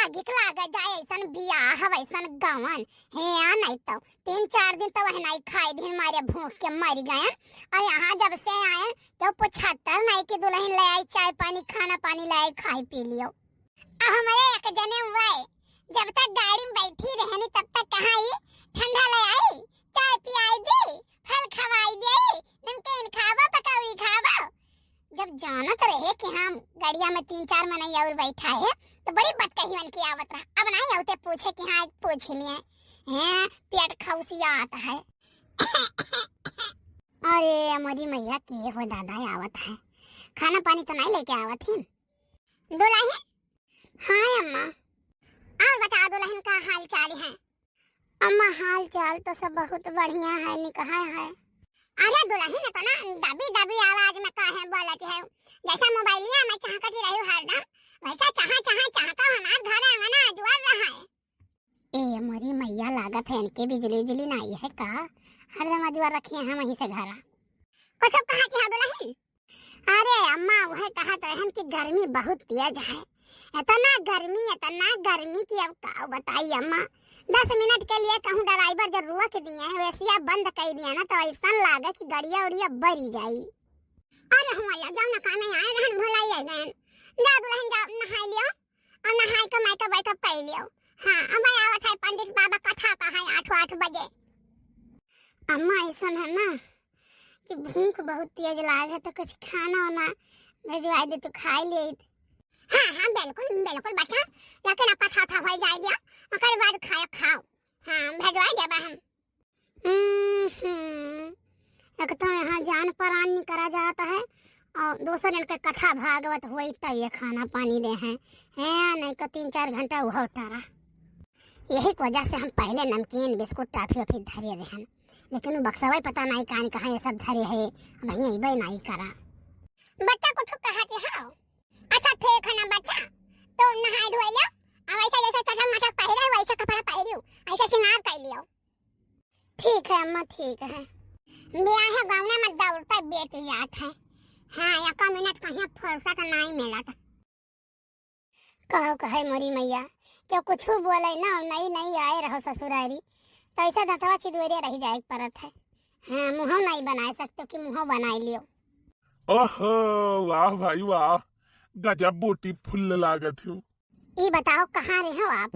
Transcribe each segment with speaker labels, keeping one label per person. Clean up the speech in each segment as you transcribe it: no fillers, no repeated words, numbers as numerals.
Speaker 1: लागिक लागा जाए ऐसन बियाह वैसन गवन हे नहीं तो 3-4 दिन तो वह नहीं खाए दिन मारे भूख के मर गए। और यहाँ जब से आए तो 75 नहीं की दुल्हन ले आई, चाय पानी खाना पानी ले आई, खाई पी लियो। अब हमारे एक जने हुआ है, जब तक गाड़ी में बैठी रहनी तब तक कहाँ ही ठंडा ले आई, चाय पिलाई दी, फल खवाई दी, नमकीन खावा पकौड़ी खावा। जब जानत रहे कि हम गाड़िया में 3-4 महीने और बैठा है तो बड़ी बटकही बन के आवत रहा। अब नहीं आते पूछे कि हाँ पूछ लिए हैं, पेट खौसिया आता है। अरे हमारी मैया के हो दादा आवत है, खाना पानी तो नहीं लेके आवत ही दुल्हन। हाँ अम्मा। और बता दुल्हन का हाल चाल है? अम्मा हाल चाल तो सब बहुत बढ़िया है, निकहा है। अरे दुल्हन तो ना दबी दबी आवाज में काहे बोलती है, जैसा मोबाइलिया में चाहती रही हरदम वैसा चाहता हमार घर आंगना जुआर रहा है। ए मोरी मैया लागत है इनके बिजली नहीं है का, हरदम जुआर रखी है वहीं से घर कुछ कहा कि दुल्हन। अरे अम्मा वह कहा तो कि गर्मी बहुत तेज है, इतना गर्मी की अब का बताइए अम्मा। 10 मिनट के लिए कहूँ ड्राइवर जब रोक दिए हैं वैसे बंद कर दिया ना तो ऐसा लागे कि गड़िया उड़िया बरी जाई। अरे हुआ जाओ ना काम में आए रहन भुलाई गए जा दुल्हन जा नहाई लियो और नहाई के मैं तो बैठ पी लियो। हाँ अब आवत है पंडित बाबा कथा का है 8 बजे। अम्मा ऐसा है ना कि भूख बहुत तेज लागे तो कुछ खाना वाना भेजवा दे तो खा ले। हाँ बिल्कुल बच्चा, लेकिन आपका था हो जाए दिया ओकर बाद खाओ। हाँ भेजवा देबा हम। एक तो यहाँ जान परान नहीं करा जाता है और दूसरे दिन के कथा भागवत हुई तब ये खाना पानी दे हैं नहीं तो 3-4 घंटा हुआ उतारा। यही वजह से हम पहले नमकीन बिस्कुट टाफी वाफी धरे रहे, लेकिन बक्सवा पता नहीं कान कहाँ ये सब धरे है, वही अबे नहीं करा। बच्चा को तो कहा हाँ अच्छा ठीक है ना बच्चा, तो नहाई धोई लो और ऐसा जैसा चटक मटक पहरे वैसा कपड़ा पहरियो, ऐसा श्रृंगार कर लियो। ठीक है अम्मा ठीक है। ब्याह है गाँव में दौड़ता बेट याद है। हाँ 1 मिनट कहीं फुर्सत नहीं मिला था। कहे मोरी मैया क्यों कुछ बोले ना नहीं आए रहो ससुरारी तो ऐसा दतवा चिदुरे रह जाए परत है। हाँ मुँह नहीं बना सकते कि मुँह बना लियो।
Speaker 2: ओहो वाह भाई वाह, गजब बूटी फुल लागत हो।
Speaker 1: ये बताओ कहाँ रहे हो आप?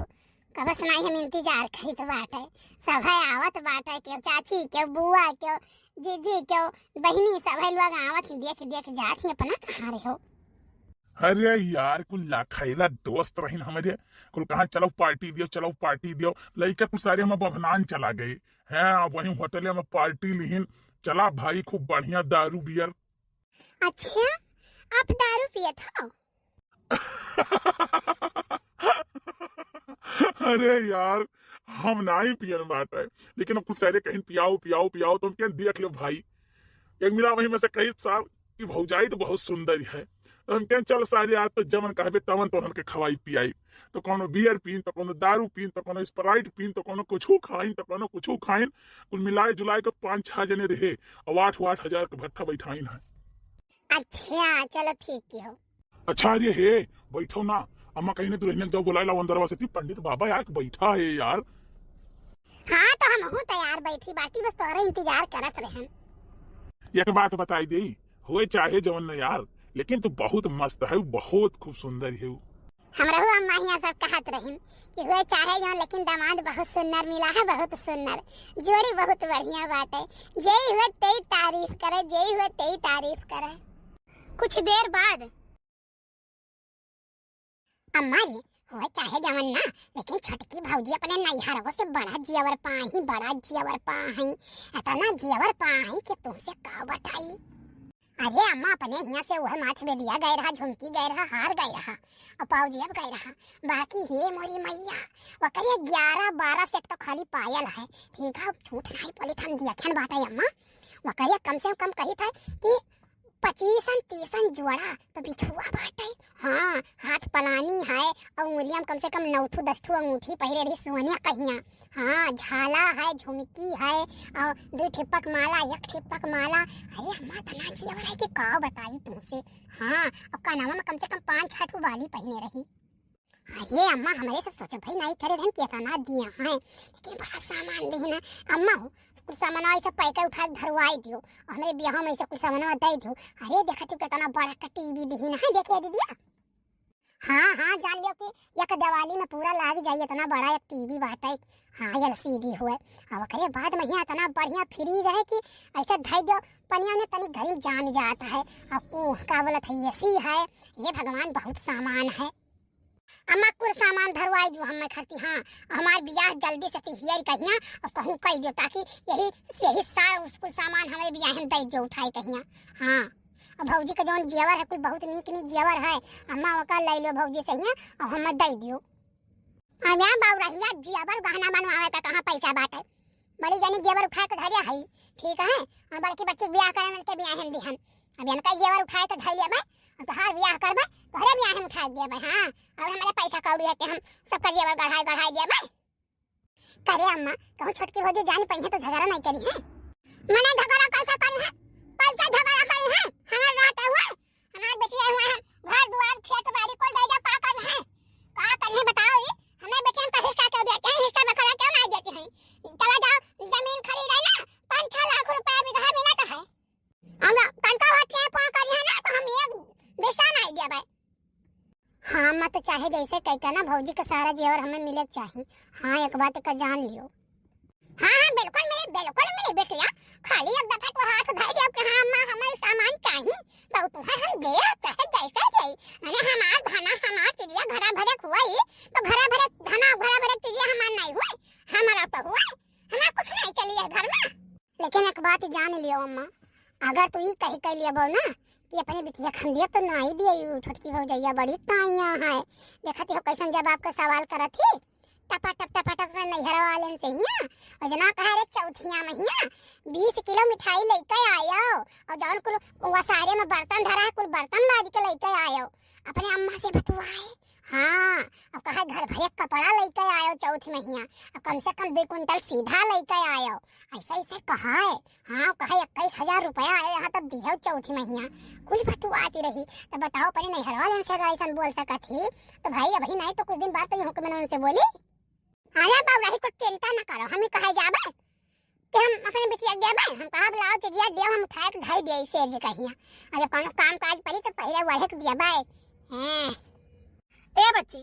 Speaker 1: कब सुनाई हम इंतजार करी तो बाटे सब है आवत बाटे, क्यों चाची क्यों बुआ क्यों जीजी क्यों बहनी सब है लोग आवत देख जात ही अपना कहाँ रहे हो?
Speaker 2: अरे यार कुल लाखैला दोस्त रही हमारे, कुल कहा चलो पार्टी दियो लड़का कुल सारे हम बभनान चला गए हैं, वही होटल में पार्टी लिहिन चला भाई, खूब बढ़िया दारू बियर।
Speaker 1: अच्छा आप दारू पिए हो?
Speaker 2: अरे यार हम नहीं पियन बात है, लेकिन अब कुछ सारे कहीं पियाओ तुम क्या देख लो भाई। एक मिला वही में से कही साहब की भौजाई तो बहुत सुंदर है, तो हम कहें चल सारे आज तो जमन कहबे तमन तो उनके खवाई पियाई, तो कोनो बियर पीन तो कोनो दारू पीन तो कोनो स्प्राइट पीन तो कोनो कुछ खाइन तो कोनो कुछ खाइन, कुल मिलाए जुलाए के 5-6 जने रहे और 8 हजार के भट्ठा बैठाइन है।
Speaker 1: अच्छा चलो ठीक हो।
Speaker 2: अच्छा अरे हे बैठो ना, अम्मा कहीं ने दुल्हन जाओ बुलाएला अंदरवा से पंडित बाबा यार बैठा है यार।
Speaker 1: हाँ तो हम हूँ तैयार बैठी बाटी बस तोरा इंतजार करत रहन।
Speaker 2: एक बात बताई दे हुए चाहे जवन न यार, लेकिन तू बहुत मस्त है, बहुत खूब सुंदर है।
Speaker 1: हमरा हुआ अम्मा हिया सब कहत रहिन कि हुए चाहे जो लेकिन दामाद बहुत सुंदर मिला है, बहुत सुंदर जोड़ी बहुत बढ़िया बात है, जय हुए तेरी तारीफ करे, जय हुए तेरी तारीफ करे। कुछ देर बाद अम्मा जी हुए चाहे जवन ना, लेकिन छोटकी भौजी अपने नैहरों से बड़ा जियवर पाही इतना जियवर पाही कि तुमसे का बताई। अरे अम्मा अपने हिया से वह माथ में दिया गए रहा, झुमकी गए रहा, हार गए रहा और पाउजियब गए रहा, बाकी हे मोरी मैया वो करिए 11-12 सेट तो खाली पायल है। ठीक है झूठ नहीं बोली थन दिया खन बाटा अम्मा, वो करिए कम से कम कही था कि 25-30 जोड़ा तो बिछुआ बाटे। हाँ हाथ पलानी है और उंगलियां कम से कम 9-10 अंगूठी पहरे रही सोनिया कहिया। हाँ झाला है, झुमकी है और 2 ठिपक माला, 1 ठिपक माला। अरे अम्मा तना जियवर है कि का बताई तुमसे। हाँ और कानावा में कम से कम 5-6 बाली पहने रही। अरे अम्मा हमारे सब सोचे भाई नहीं करे रहन केतना दिया हैं, लेकिन बड़ा सामान दी ना अम्मा हो कुछ सामान ऐसा पैके उठा धरवाई दियो, हमारे बियाह में ऐसा कुछ सामान दे दियो। अरे देखा तू कितना बड़ा का टीवी दी ना है, देखिए दीदिया। हाँ हाँ जान लियो कि एक दिवाली में पूरा लाग जाइए, इतना बड़ा एक टीवी बाटे। हाँ एलसीडी हुए अब करे बाद में यहाँ इतना बढ़िया फ्रीज है कि ऐसा धर दो पनिया ने तनी घर में जाम जाता है। अब वो का बोलत है एसी है, ये भगवान बहुत सामान है। अम्मा कुल सामान धरवाई दो हम खर्ची। हाँ हमार बियाह जल्दी से तिहियर कहिया और कहूँ कह दो ताकि यही सारा उस कुल सामान हमारे बियाह में दे दो उठाई कहिया। हाँ और भौजी का जौन जेवर है कुल बहुत नीक नीक जेवर है, अम्मा वका ले लो भौजी से ही और हम दे दियो। अब यहाँ बाबू रहिया जेवर गहना बनवावे का कहाँ पैसा बाटे, बड़ी जानी जेवर उठा के धरिया है ठीक है। और बड़की बच्ची ब्याह करे में के ब्याह हिंदी हन, अब इनका जेवर उठाए के धरिया भाई तो हर ब्याह करबे तोहरे ब्याह में उठा दिया भाई। हाँ और हमारे पैसा कौड़ी है कि हम सबका जेवर गढ़ाई दिया भाई। करे अम्मा कहूँ छोटकी भौजी जान पहिए तो झगड़ा नहीं करी है, मने झगड़ा कैसा करी है, कैसा झगड़ा करी है। हमार रात हुआ हमार बेटी हुआ है, घर द्वार खेत बाड़ी को दे दे पा कर है का करे बताओ। ये हमें बेटियां का हिस्सा क्यों देते हैं, हिस्सा बकरा क्यों नहीं देते हैं। चला जाओ जमीन खरीदे ना 5-6 लाख रुपए बीघा मिलता है, हम तनका होती है पा कर है ना तो हम एक बेसा नहीं दिया भाई। हाँ मैं तो चाहे जैसे कहता ना भौजी का सारा जेवर हमें मिले चाहिए। हाँ एक बात का जान लियो। हाँ हाँ बिल्कुल मेरी बेटिया खाली एक दफा तो हाथ धर दिया कि हाँ अम्मा हमें सामान चाहिए तो तुम्हें हम दे चाहे जैसे दे। मैंने हमार धना हमार चिड़िया घरा भरे हुआ ही तो घरा भरे धना घरा भरे चिड़िया हमार नहीं हुए, हमारा तो हुआ हमारा कुछ नहीं चलिए घर में। लेकिन एक बात जान लियो अम्मा, अगर तू ही कह लिया बोल ना कि अपने बिटिया खंडिया तो नहीं दिए छोटकी भौजैया बड़ी ताइया है। देखती हो कैसन जब आपका सवाल करत थी टपा टप नैहरा वाले से ही और जना कहा रे चौथिया महीना 20 किलो मिठाई लेके आयो और जौन कुल वसारे में बर्तन धरा है कुल बर्तन लाद के लेके आयो अपने अम्मा से बतवाए। हाँ अब कहा घर भरे कपड़ा लेके आयो चौथ महीना और कम से कम 2 कुंटल सीधा लेके आयो ऐसे कहा है। हाँ कहा 21,000 रुपया आयो यहाँ तब दिया चौथ महीना कुल बतवाती रही। तो बताओ पहले नैहर वाले से ऐसा बोल सका थी तो भाई अभी नहीं तो कुछ दिन बाद तो हुक्म मैंने उनसे बोली। अरे बाबू रही कुछ चिंता न करो, हम ही कहे जाबे कि हम अपने बिटिया देबे, हम कहा बुलाओ कि दिया देव हम उठाए के धई दे शेर जी कहिया। अरे कोनो काम काज पड़ी तो पहले वढ़े के दिया बाय। हैं ए बच्ची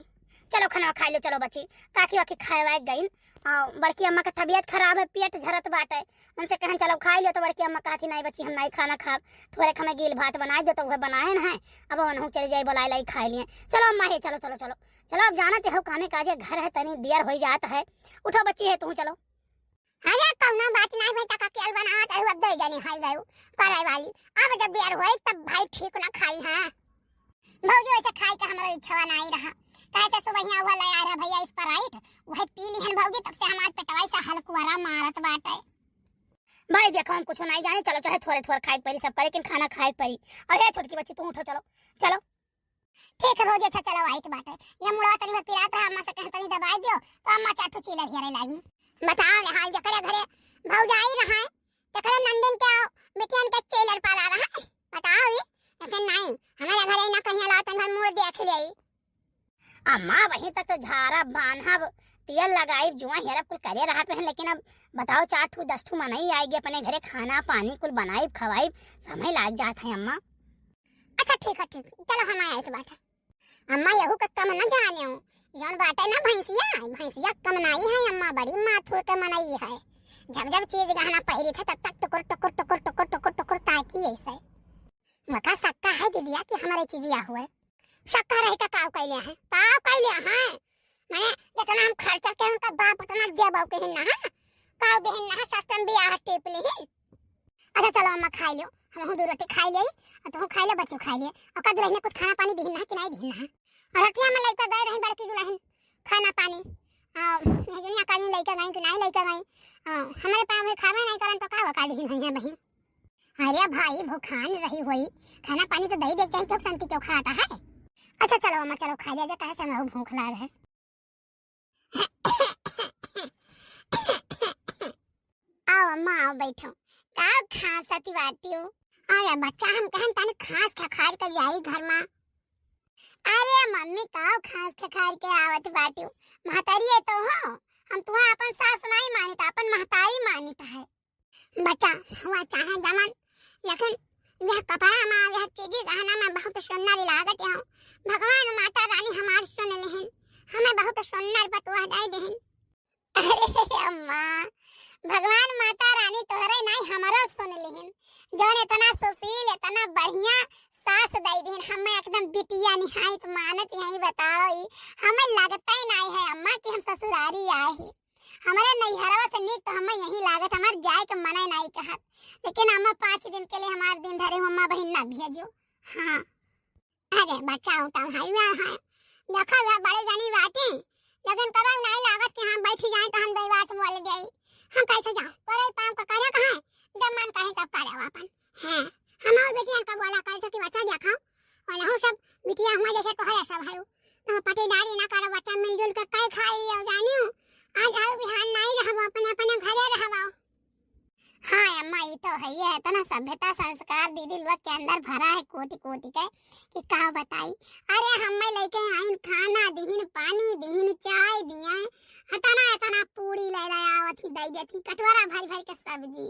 Speaker 1: चलो खाना खा लो, चलो बच्ची काकी वाकी खाए गई और बड़की अम्मा का तबीयत खराब है पेट झरत बाटे उनसे कहन चलो खा लो तो बड़की अम्मा कहती नहीं बच्ची हम नहीं खाना खाब थोड़े हमें गिल भात बनाए दे तो वह बनाए न है अब हम चले जाए बुलाए लाई खा लिए। चलो अम्मा है चलो चलो चलो चलो अब जाना हो कामे काजे घर है तनी देर हो जाता है। उठो बच्ची है तू चलो। अरे कौनो बात नहीं भाई तका केल बनावत है अब दे जानी हाई गयो कराई वाली अब जब देर होए तब भाई ठीक ना खाई है भौजी ऐसे खाई का हमारा इच्छा नहीं रहा कहते सुबह हुआ ले आ रहा भैया इस पर राइट वह पी ली हन भौजी तब से हमार पेटवाई से हलकुआरा मारत बाटे। भाई देखो हम कुछ नहीं जाने चलो चाहे थोड़े थोड़े खाए परी सब पर लेकिन खाना खाए परी। अरे छोटकी बच्ची तू उठो चलो चलो ठीक है भौजी अच्छा चलो वाइट बाटे ये मुड़ा तनी भर पिरात है अम्मा से कह तनी दबाई दियो तो अम्मा चाटू चीला घेरे लागी। बताओ ले हाल जकरे घरे भौजाई रहा है तकरे नंदन क्या बेटियन के चेलर पाला रहा है बताओ ये लेकिन नहीं हमारे घरे ना कहीं ला तन मुड़ देख ले अम्मा वहीं तक तो झारा बांधब तेल लगाई जुआ हेरा कुल करे रहत है लेकिन अब बताओ 4 10 मनाई आएगी अपने घरे खाना पानी कुल बनाई खवाई समय लाग जात है अम्मा। अच्छा ठीक है चलो हम आए इस बात अम्मा यहू का कम न जाने हो जौन बाटे ना भैंसिया कमनाई है अम्मा बड़ी माथुर के मनाई है जब जब चीज गहना पहिरी था तब तक टुकुर टुकुर टुकुर टुकुर टुकुर टुकुर ताकी ऐसे मका सक्का है दीदिया कि हमारे चीजिया हुए सक्का रहे का काव कैले है मैंने जितना हम खर्चा के उनका बाप उतना दिया बाऊ के हिन्ना है काव दे हिन्ना सस्तन बियाह टेप ली। अच्छा चलो अम्मा खा लियो हम 2 रोटी खा लिए और तो खा ले बच्चों खा लिए और कद रहने कुछ खाना पानी देना है कि नहीं देना है और रतिया में लइका गए रही बड़की दुल्हन खाना पानी दुनिया का नहीं लइका गई कि नहीं लइका गई हमारे पास में खावे नहीं करन तो का का दी नहीं है बहन। अरे भाई भूखान रही हुई खाना पानी तो दही दे चाहिए क्यों शांति क्यों खाता है। अच्छा चलो अम्मा चलो खा लिया कहे से हमरा भूख लाग है। आओ अम्मा आओ बैठो का खांसती बाती हो। अरे बच्चा हम कहन तने खास खा कर जाई घर में अरे मम्मी काव खास खखार के आवत बाटियो महतारी है तो हो हम तुहा अपन सास नहीं मानित अपन महतारी मानित है बच्चा हुआ चाहे जमन लेकिन यह कपड़ा में यह चीजी गहना में बहुत सुंदर लागत है भगवान माता रानी हमार सुन लेहिन हमें बहुत सुंदर बटुआ डाई देहिन अरे अम्मा भगवान माता रानी तोहरे नहीं हमारा सुन लेहिन जौन इतना सुशील इतना बढ़िया सास दई देहिन हमें एकदम बिटिया निहायत मानत यही बताओ हमें लगता ही नहीं है अम्मा कि हम ससुरारी आए हैं हमारे नैहरवा से नीक तो हमें यही लागत हमार जाए के मना नहीं कहत लेकिन अम्मा 5 दिन के लिए हमार दिन धरे अम्मा बहन ना भेजो हाँ अरे बच्चा उठाओ हाई है देखा हुआ बड़े जानी बाटी लेकिन कब नहीं लागत कि हम बैठी जाए तो हम दई बात बोल गई हम कैसे जाओ करे पाम का करे कहां जब मन कहे तब करे अपन हां हम और बेटियां का बोला कर कि बच्चा देखा और हम सब बिटिया हुआ जैसे तोहरा सब है तो पटेदारी ना करो बच्चा मिलजुल के कई खाई और जानियो आज आओ बिहान नहीं रहबो अपने अपने घरे रहबो हां अम्मा ये तो है ये इतना सभ्यता संस्कार दीदी लोग के अंदर भरा है कोटि कोटि के कि का बताई अरे हमें लेके आइन खाना दीहिन पानी दीहिन चाय दिए इतना पूरी ले ले आवत ही दई देती कटोरा भर भर के सब्जी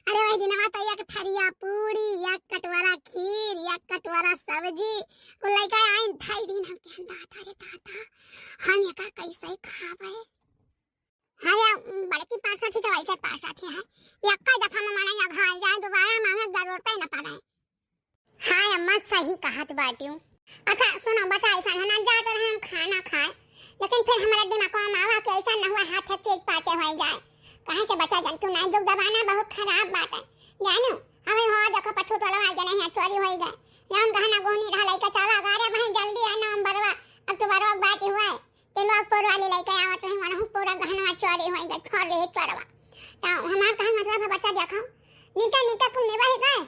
Speaker 1: अरे वही दिनवा तो एक थरिया पूरी एक कटोरा खीर एक कटोरा सब्जी को लेके आइन थाई दिन हम के दाता रे दाता हम ये का कैसे खावे अरे बड़की पासा थी तो ऐसे पासा थी है एक दफा में माना या खाई जाए दोबारा मांगे जरूरत ही न पड़े हां अम्मा सही कहत बाटियो अच्छा सुनो बच्चा ऐसा ना जा तो हम खाना खाए लेकिन फिर हमारा दिमाग में आवा कि ऐसा न हुआ हाथ से चीज पाते हो जाए कहां से बच्चा जंतु नहीं दुख दबाना बहुत खराब बात है जानो हमें हो देखो पछू टोला आ जाने है चोरी हो गए जौन गहना गोनी रहा लइका चला गारे भाई जल्दी है नवंबरवा अक्टूबरवा बात हुआ ते लोग पोर वाले लइका आवत रहे मनहु पूरा गहना चोरी हो गए छोड़ ले चोरवा तो हमार कहां मतलब है बच्चा देखो नीका नीका कुल नेवा है गए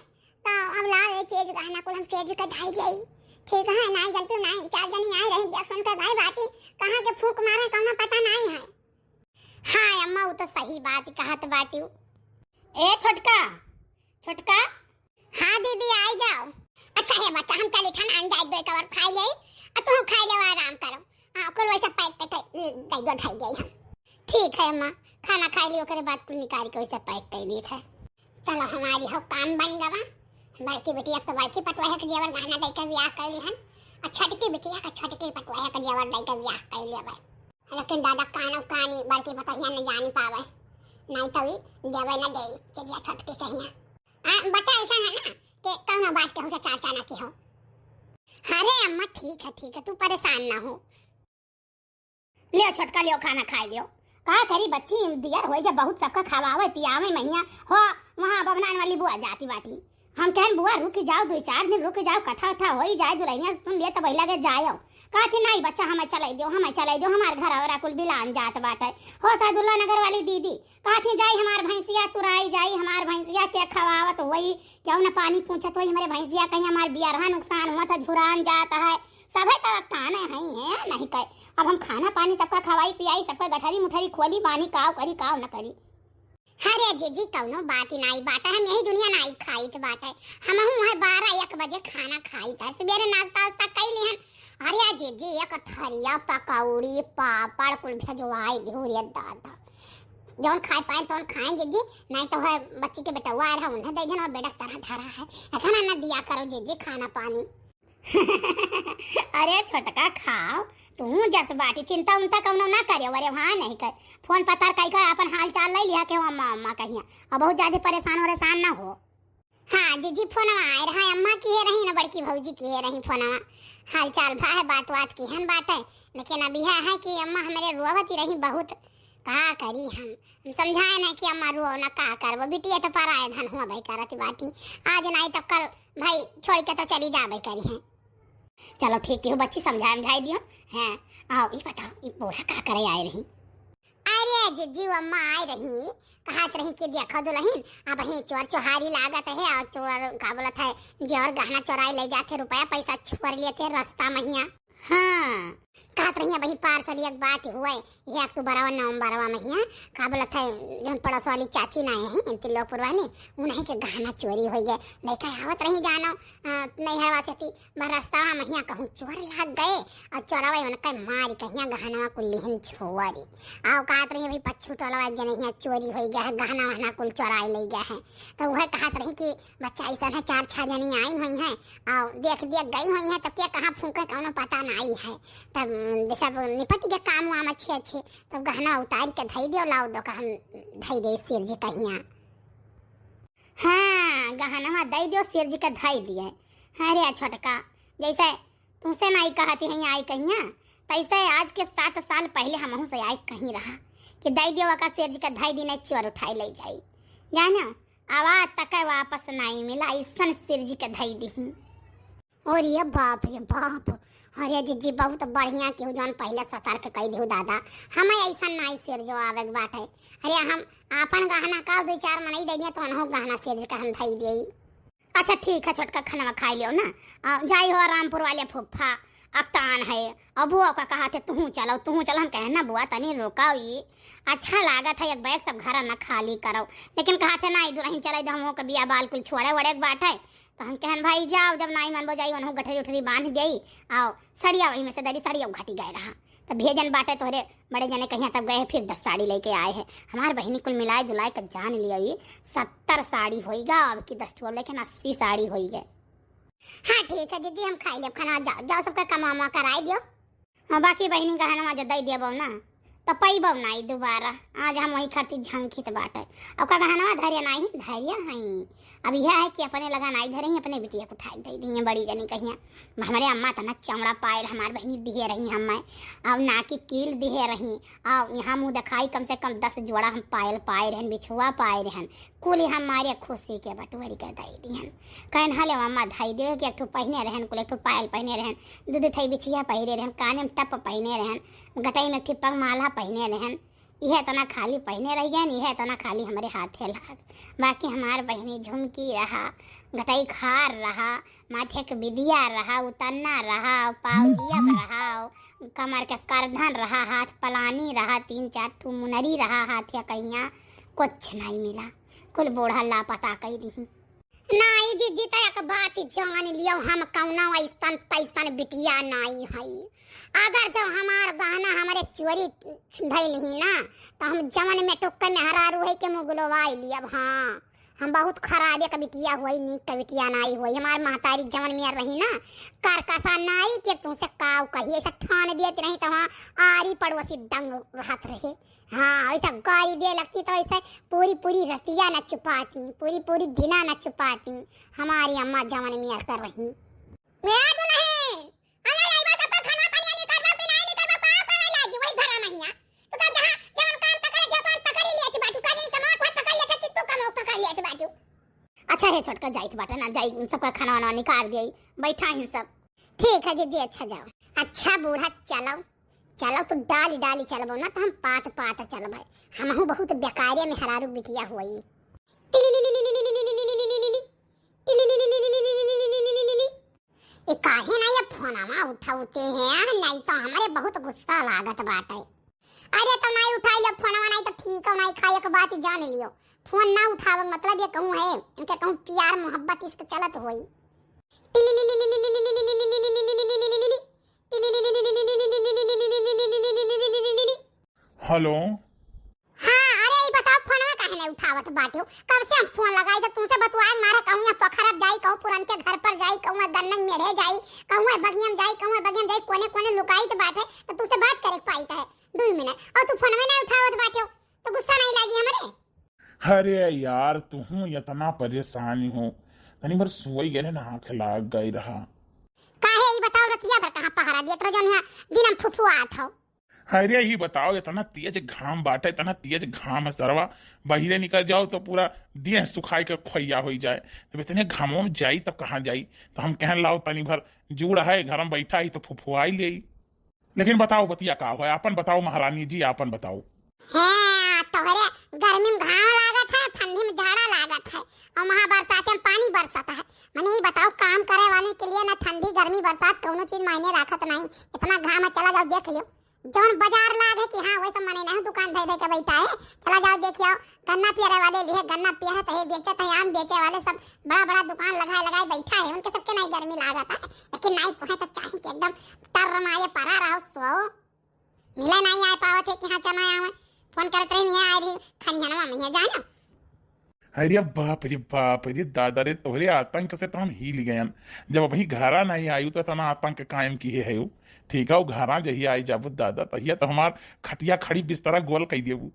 Speaker 1: तो अब ला एक चीज गहना कुल हम चीज का ढाई गई ठीक है नहीं जंतु नहीं 4 जनी आए रही देख सुन के गए बाती कहां के फूंक मारे कौनो पता नहीं है हां अम्मा वो तो सही बात कहत बाटी ए छोटका छोटका हां दीदी आई जाओ अच्छा है बच्चा हम चले खाना अंडा दो कवर खाई ले और तुम खा लो आराम करो हां कुल वैसा पैक पे दई दो खाई गई हम ठीक है अम्मा खाना खा लियो करे बाद कुल निकाल के वैसा पैक कर दी है चलो हमारी हो काम बन गवा बड़की बेटी अब तो बड़की पटवाया के जेवर गहना दई के ब्याह कर ली हन और छोटकी बेटी का छोटकी पटवाया के जेवर दई के ब्याह कर लेबे लेकिन दादा कानो कानी बड़की पटवाया न जानी पावे नहीं तो देवे न दे चलिए छोटकी सही है बता ऐसा है ना कि कौनो बात के हो चाचा ना की हो अरे अम्मा ठीक है तू परेशान ना हो लियो छोटका लियो खाना खा लियो का करी बच्ची दियर होई के बहुत सबका खवावे पियावे मैया हो वहां बगनान वाली बुआ जाती बाटी हम कहन बुआ रुक जाओ 2-4 दिन रुक जाओ कथा होई जाए दुल्हनिया सुन लिए तब लगे जाओ कहती नहीं बच्चा हमें चलाई दो हमार घर और कुल बिलान जात बाटे हो सादुल्ला नगर वाली दीदी कहती जाई हमार भैंसिया तुराई जाई हमार भैंसिया के खवावत वही क्यों न पानी पूछत वही हमारे भैंसिया कहीं हमार बियरहा नुकसान हुआ था झुरान जाता है सभे तरफ खाने है नहीं कहे अब हम खाना पानी सबका खवाई पियाई सबका गठरी मुठरी खोली पानी काव करी काव न करी अरे जीजी कौनो बात ही नहीं बात है हम यही दुनिया नहीं खाई तो बात है हम है 12-1 बजे खाना खाई था सवेरे नाश्ता वास्ता कई लिहन अरे जीजी एक थरिया पकौड़ी पापड़ कुल भेजवाई दिहु रे दादा जौन खाए पाए तो खाएं जीजी नहीं तो है बच्ची के बेटा हुआ रहा उन्हें दे देना बेटा तरह धरा है खाना न दिया करो जीजी खाना पानी अरे छोटका खाओ तू जस बाटी चिंता उनता कौनो ना करियो अरे वहां नहीं कर फोन पतार कई का अपन हाल चाल ले लिया के अम्मा अम्मा कहिया अब बहुत ज्यादा परेशान ना हो हां जीजी फोन आए रहा अम्मा की है रही ना बड़की भौजी की है रही फोन हाल चाल भा है बात की हम बात है लेकिन अभी है कि अम्मा हमारे रोवती रही बहुत का करी हम समझाए ना कि अम्मा रो ना का करबो बिटिया तो पराए धन हुआ भाई करती बाटी आज नहीं तो कल भाई छोड़ के तो चली जाबे करी है चलो ठीक है बच्ची समझाई दियो हैं आओ ये बताओ ये बूढ़ा का करे आए रही अरे जीजी अम्मा आए रही कहत रही कि देखो दुल्हन अब ही चोर चोहारी लागत है और चोर का बोलत है जेवर गहना चोराई ले जाते रुपया पैसा छोड़ लेते रास्ता महिया हां कहत रही वही पार्सल एक बात हुए ये अक्टूबरवा नवंबरवा महीना का बोलत है जन पड़ोस वाली चाची ना है तिलोकपुर वाली उन्हीं के गहना चोरी हो गए लड़का आवत रही जानो नैहरवा से थी रास्ता महीना कहूँ चोर लग गए और चोरवा उनका मारी कहिया गहनवा कुल लिहन छोरी आओ कहत रही भाई पच्छू टोलवा एक जन यहाँ चोरी हो गया है गहना वहना कुल चोराए ले गया है तो वह कहत रही कि बच्चा ऐसा है 4-6 जनी आई हुई हैं और देख गई हुई हैं तब क्या कहाँ फूके कौनो पता नहीं है तब सब निपट के काम वाम अच्छे तब गहना उतार के धई दियो लाओ दो हम धई दे सिर जी कहिया हाँ गहना दई दियो सिर जी के धई दिए अरे छोटका जैसे तुमसे नहीं कहती है आई कहिया तैसे आज के 7 साल पहले हमहू से आई कहीं रहा कि दई दियो का सिर जी के धई दी नहीं चोर उठाई ले जाई जाना आवाज तक वापस नहीं मिला ऐसा सिर जी के धई दी और ये बाप अरे जीजी बहुत बढ़िया केहू जौन पहले सतर्क कह दू दादा हमें ऐसा नहीं सिर जो आवे के बात है अरे हम आपन गहना का 2-4 मनाई देंगे तो अनहो गहना सिर का हम धई दिए अच्छा ठीक है छोटका खाना खा लियो ना जाई हो रामपुर वाले फुफ्फा अक्तान है और बुआ का कहा थे तू चलो हम कहना बुआ तनी रोकाओ ये अच्छा लागत है एक बैग सब घर न खाली करो लेकिन कहा थे ना इधर ही चले हम के बिया बाल कुल छोड़े वड़े बाट है तो हम कहन भाई जाओ जब नाई मनबो जाई वनहु गठरी उठरी बांध देई आओ सड़िया वही में से दरी सड़िया घटी गए रहा तब भेजन बाटे तोहरे बड़े जने कहिया तब गए फिर 10 साड़ी लेके आए हैं हमार बहनी कुल मिलाए जुलाए कर जान लिया ये 70 साड़ी होईगा अब की 10 ठो लेकिन 80 साड़ी होई गए हाँ ठीक है जीजी हम खाई लेब खाना जाओ सबका कमा कराई दियो हाँ बाकी बहनी गहना जो दई देबो ना तो पैबो नहीं दोबारा आज हम वही खरती झंखित बाटे अब का गहना धैर्य नहीं धैर्य है अब यह है कि अपने लगा नहीं धरे अपने बिटिया को उठाई दे दी बड़ी जनी कहिया हमारे अम्मा तना चमड़ा पाए हमारे बहनी दिहे रही हम अब नाकी कील दिहे रही अब यहाँ मुँह दिखाई कम से कम 10 जोड़ा हम पायल पाए रहन बिछुआ पाए रहन कुल हमारे खुशी के बटुअरी कर दई दिहन कहन हले अम्मा धाई दे कि एक ठो पहने रहन कुल एक ठो पायल पहने रहन 2 ठई बिछिया पहिरे रहन काने में टप पहने रहन गटई में टिपक माला पहने रहन यह तना खाली पहने रह गए यह तना खाली हमारे हाथे लाग बाकी हमार बहनी झुमकी रहा गटई खार रहा माथे के बिदिया रहा उतना रहा पाउजिया रहा कमर के करधन रहा हाथ पलानी रहा 3-4 ठू मुनरी रहा हाथ कहिया कुछ नहीं मिला कुल बूढ़ा लापता कही दी नहीं जीजी तक बात जान लियो हम कौना ऐसन तैसन बिटिया नहीं है अगर जब हमार गहना हमारे चोरी धैल ही ना तो हम जवन में टुक्का में हरारू है के मुगलोवाई लियब हाँ हम बहुत खराबे का बिटिया हुई नीक का बिटिया नाई हुई हमार महतारी जवन में रही ना करकसा नाई के तुमसे काव कही ऐसा ठान देती नहीं तो वहाँ आरी पड़ोसी दंग रहत रहे हाँ ऐसा गाड़ी दे लगती तो ऐसा पूरी रतिया न छुपाती पूरी दिना न छुपाती हमारी अम्मा जवन में कर रही मेरा तो नहीं अरे लाई बात अपन खाना पानी नहीं करबा बिना नहीं करबा का करे लागी वही घर नहीं है तो कब जहां जवन काम पकड़े दिया तो पकड़ ही लिया बाटू का नहीं तमा को पकड़ लिया तो कम पकड़ लिया बाटू अच्छा है छोटका जाइत बाटा ना जाई सबका खाना वाना निकाल दिए बैठा ही सब ठीक है जी अच्छा जाओ अच्छा बूढ़ा चलो तो डाली चलबो ना तो हम पात चलबे हमहू बहुत बेकारे में हरारू बिटिया हुई ए काहे ना ये फोनमा उठाते हैं नहीं तो हमारे बहुत गुस्सा लागत बाटे अरे तो नहीं उठाई लो फोनमा नहीं तो ठीक है नहीं खाए के बात जान लियो फोन ना उठावे मतलब ये कहूं है इनके कहूं प्यार मोहब्बत इसके चलत होई
Speaker 2: हेलो
Speaker 1: हाँ अरे ये बताओ फोन में काहे नहीं उठावत बाटियो कब से हम फोन लगाई तो तुमसे बतवाए मारे कहूं या पखरब जाई कहूं पुरन के घर पर जाई कहूं गन्नन मेढ़े जाई कहूं बगियम जाई कोने लुकाई तो बात है तो तुमसे बात करे पाई है 2 मिनट और तू फोन में नहीं उठावत बाटियो तो गुस्सा नहीं लागी हमरे
Speaker 2: अरे यार तू इतना परेशानी हो तनी बार सोई गए ना आंख लाग गई रहा
Speaker 1: काहे ये बताओ रतिया भर कहां पहरा दिया तो जन दिन हम फुफुआ था
Speaker 2: अरे ही बताओ इतना तेज घाम बाटे इतना तेज घाम है सरवा बाहरे निकल जाओ तो पूरा देह सुखाई के खोइया हो जाए तो इतने घामों में जाई तब कहाँ जाई तो हम कहन लाओ तनी भर जुड़ है घर में बैठा ही तो फुफुआई ले लेकिन बताओ बतिया का हो आपन बताओ महारानी जी आपन बताओ
Speaker 1: तोहरे गर्मी में घाम लागत है ठंडी में झाड़ा लागत है और वहां बरसात में पानी बरसता है मैंने ये बताओ काम करे वाले के लिए ना ठंडी गर्मी बरसात कोनो चीज मायने रखत नहीं। इतना घाम है, चला जाओ देख लियो। जौन बाजार लाग है कि हाँ वैसा मने नहीं दुकान धै धै के बैठा है, चला जाओ देख आओ। गन्ना पियरे वाले लिए गन्ना पियत है, बेचत है, आम बेचे वाले सब बड़ा बड़ा दुकान लगाए लगाए बैठा है, उनके सबके नहीं गर्मी लागत है। लेकिन नहीं तुहे तो चाहिए कि एकदम टर मारे परा रहो सो मिले नहीं आ पावत है कि हाँ चलो आवे फोन करते रही नहीं आ रही खनियानवा में जाना।
Speaker 2: अरे बाप रे दादा रे, तोहरे आतंक से तो हम हिल गए। जब अभी घरा नहीं आई तो तना आतंक कायम किए है। ठीक है, वो घरा जही आई जब दादा तहिया तो हमार खटिया खड़ी बिस्तरा गोल कह देबू।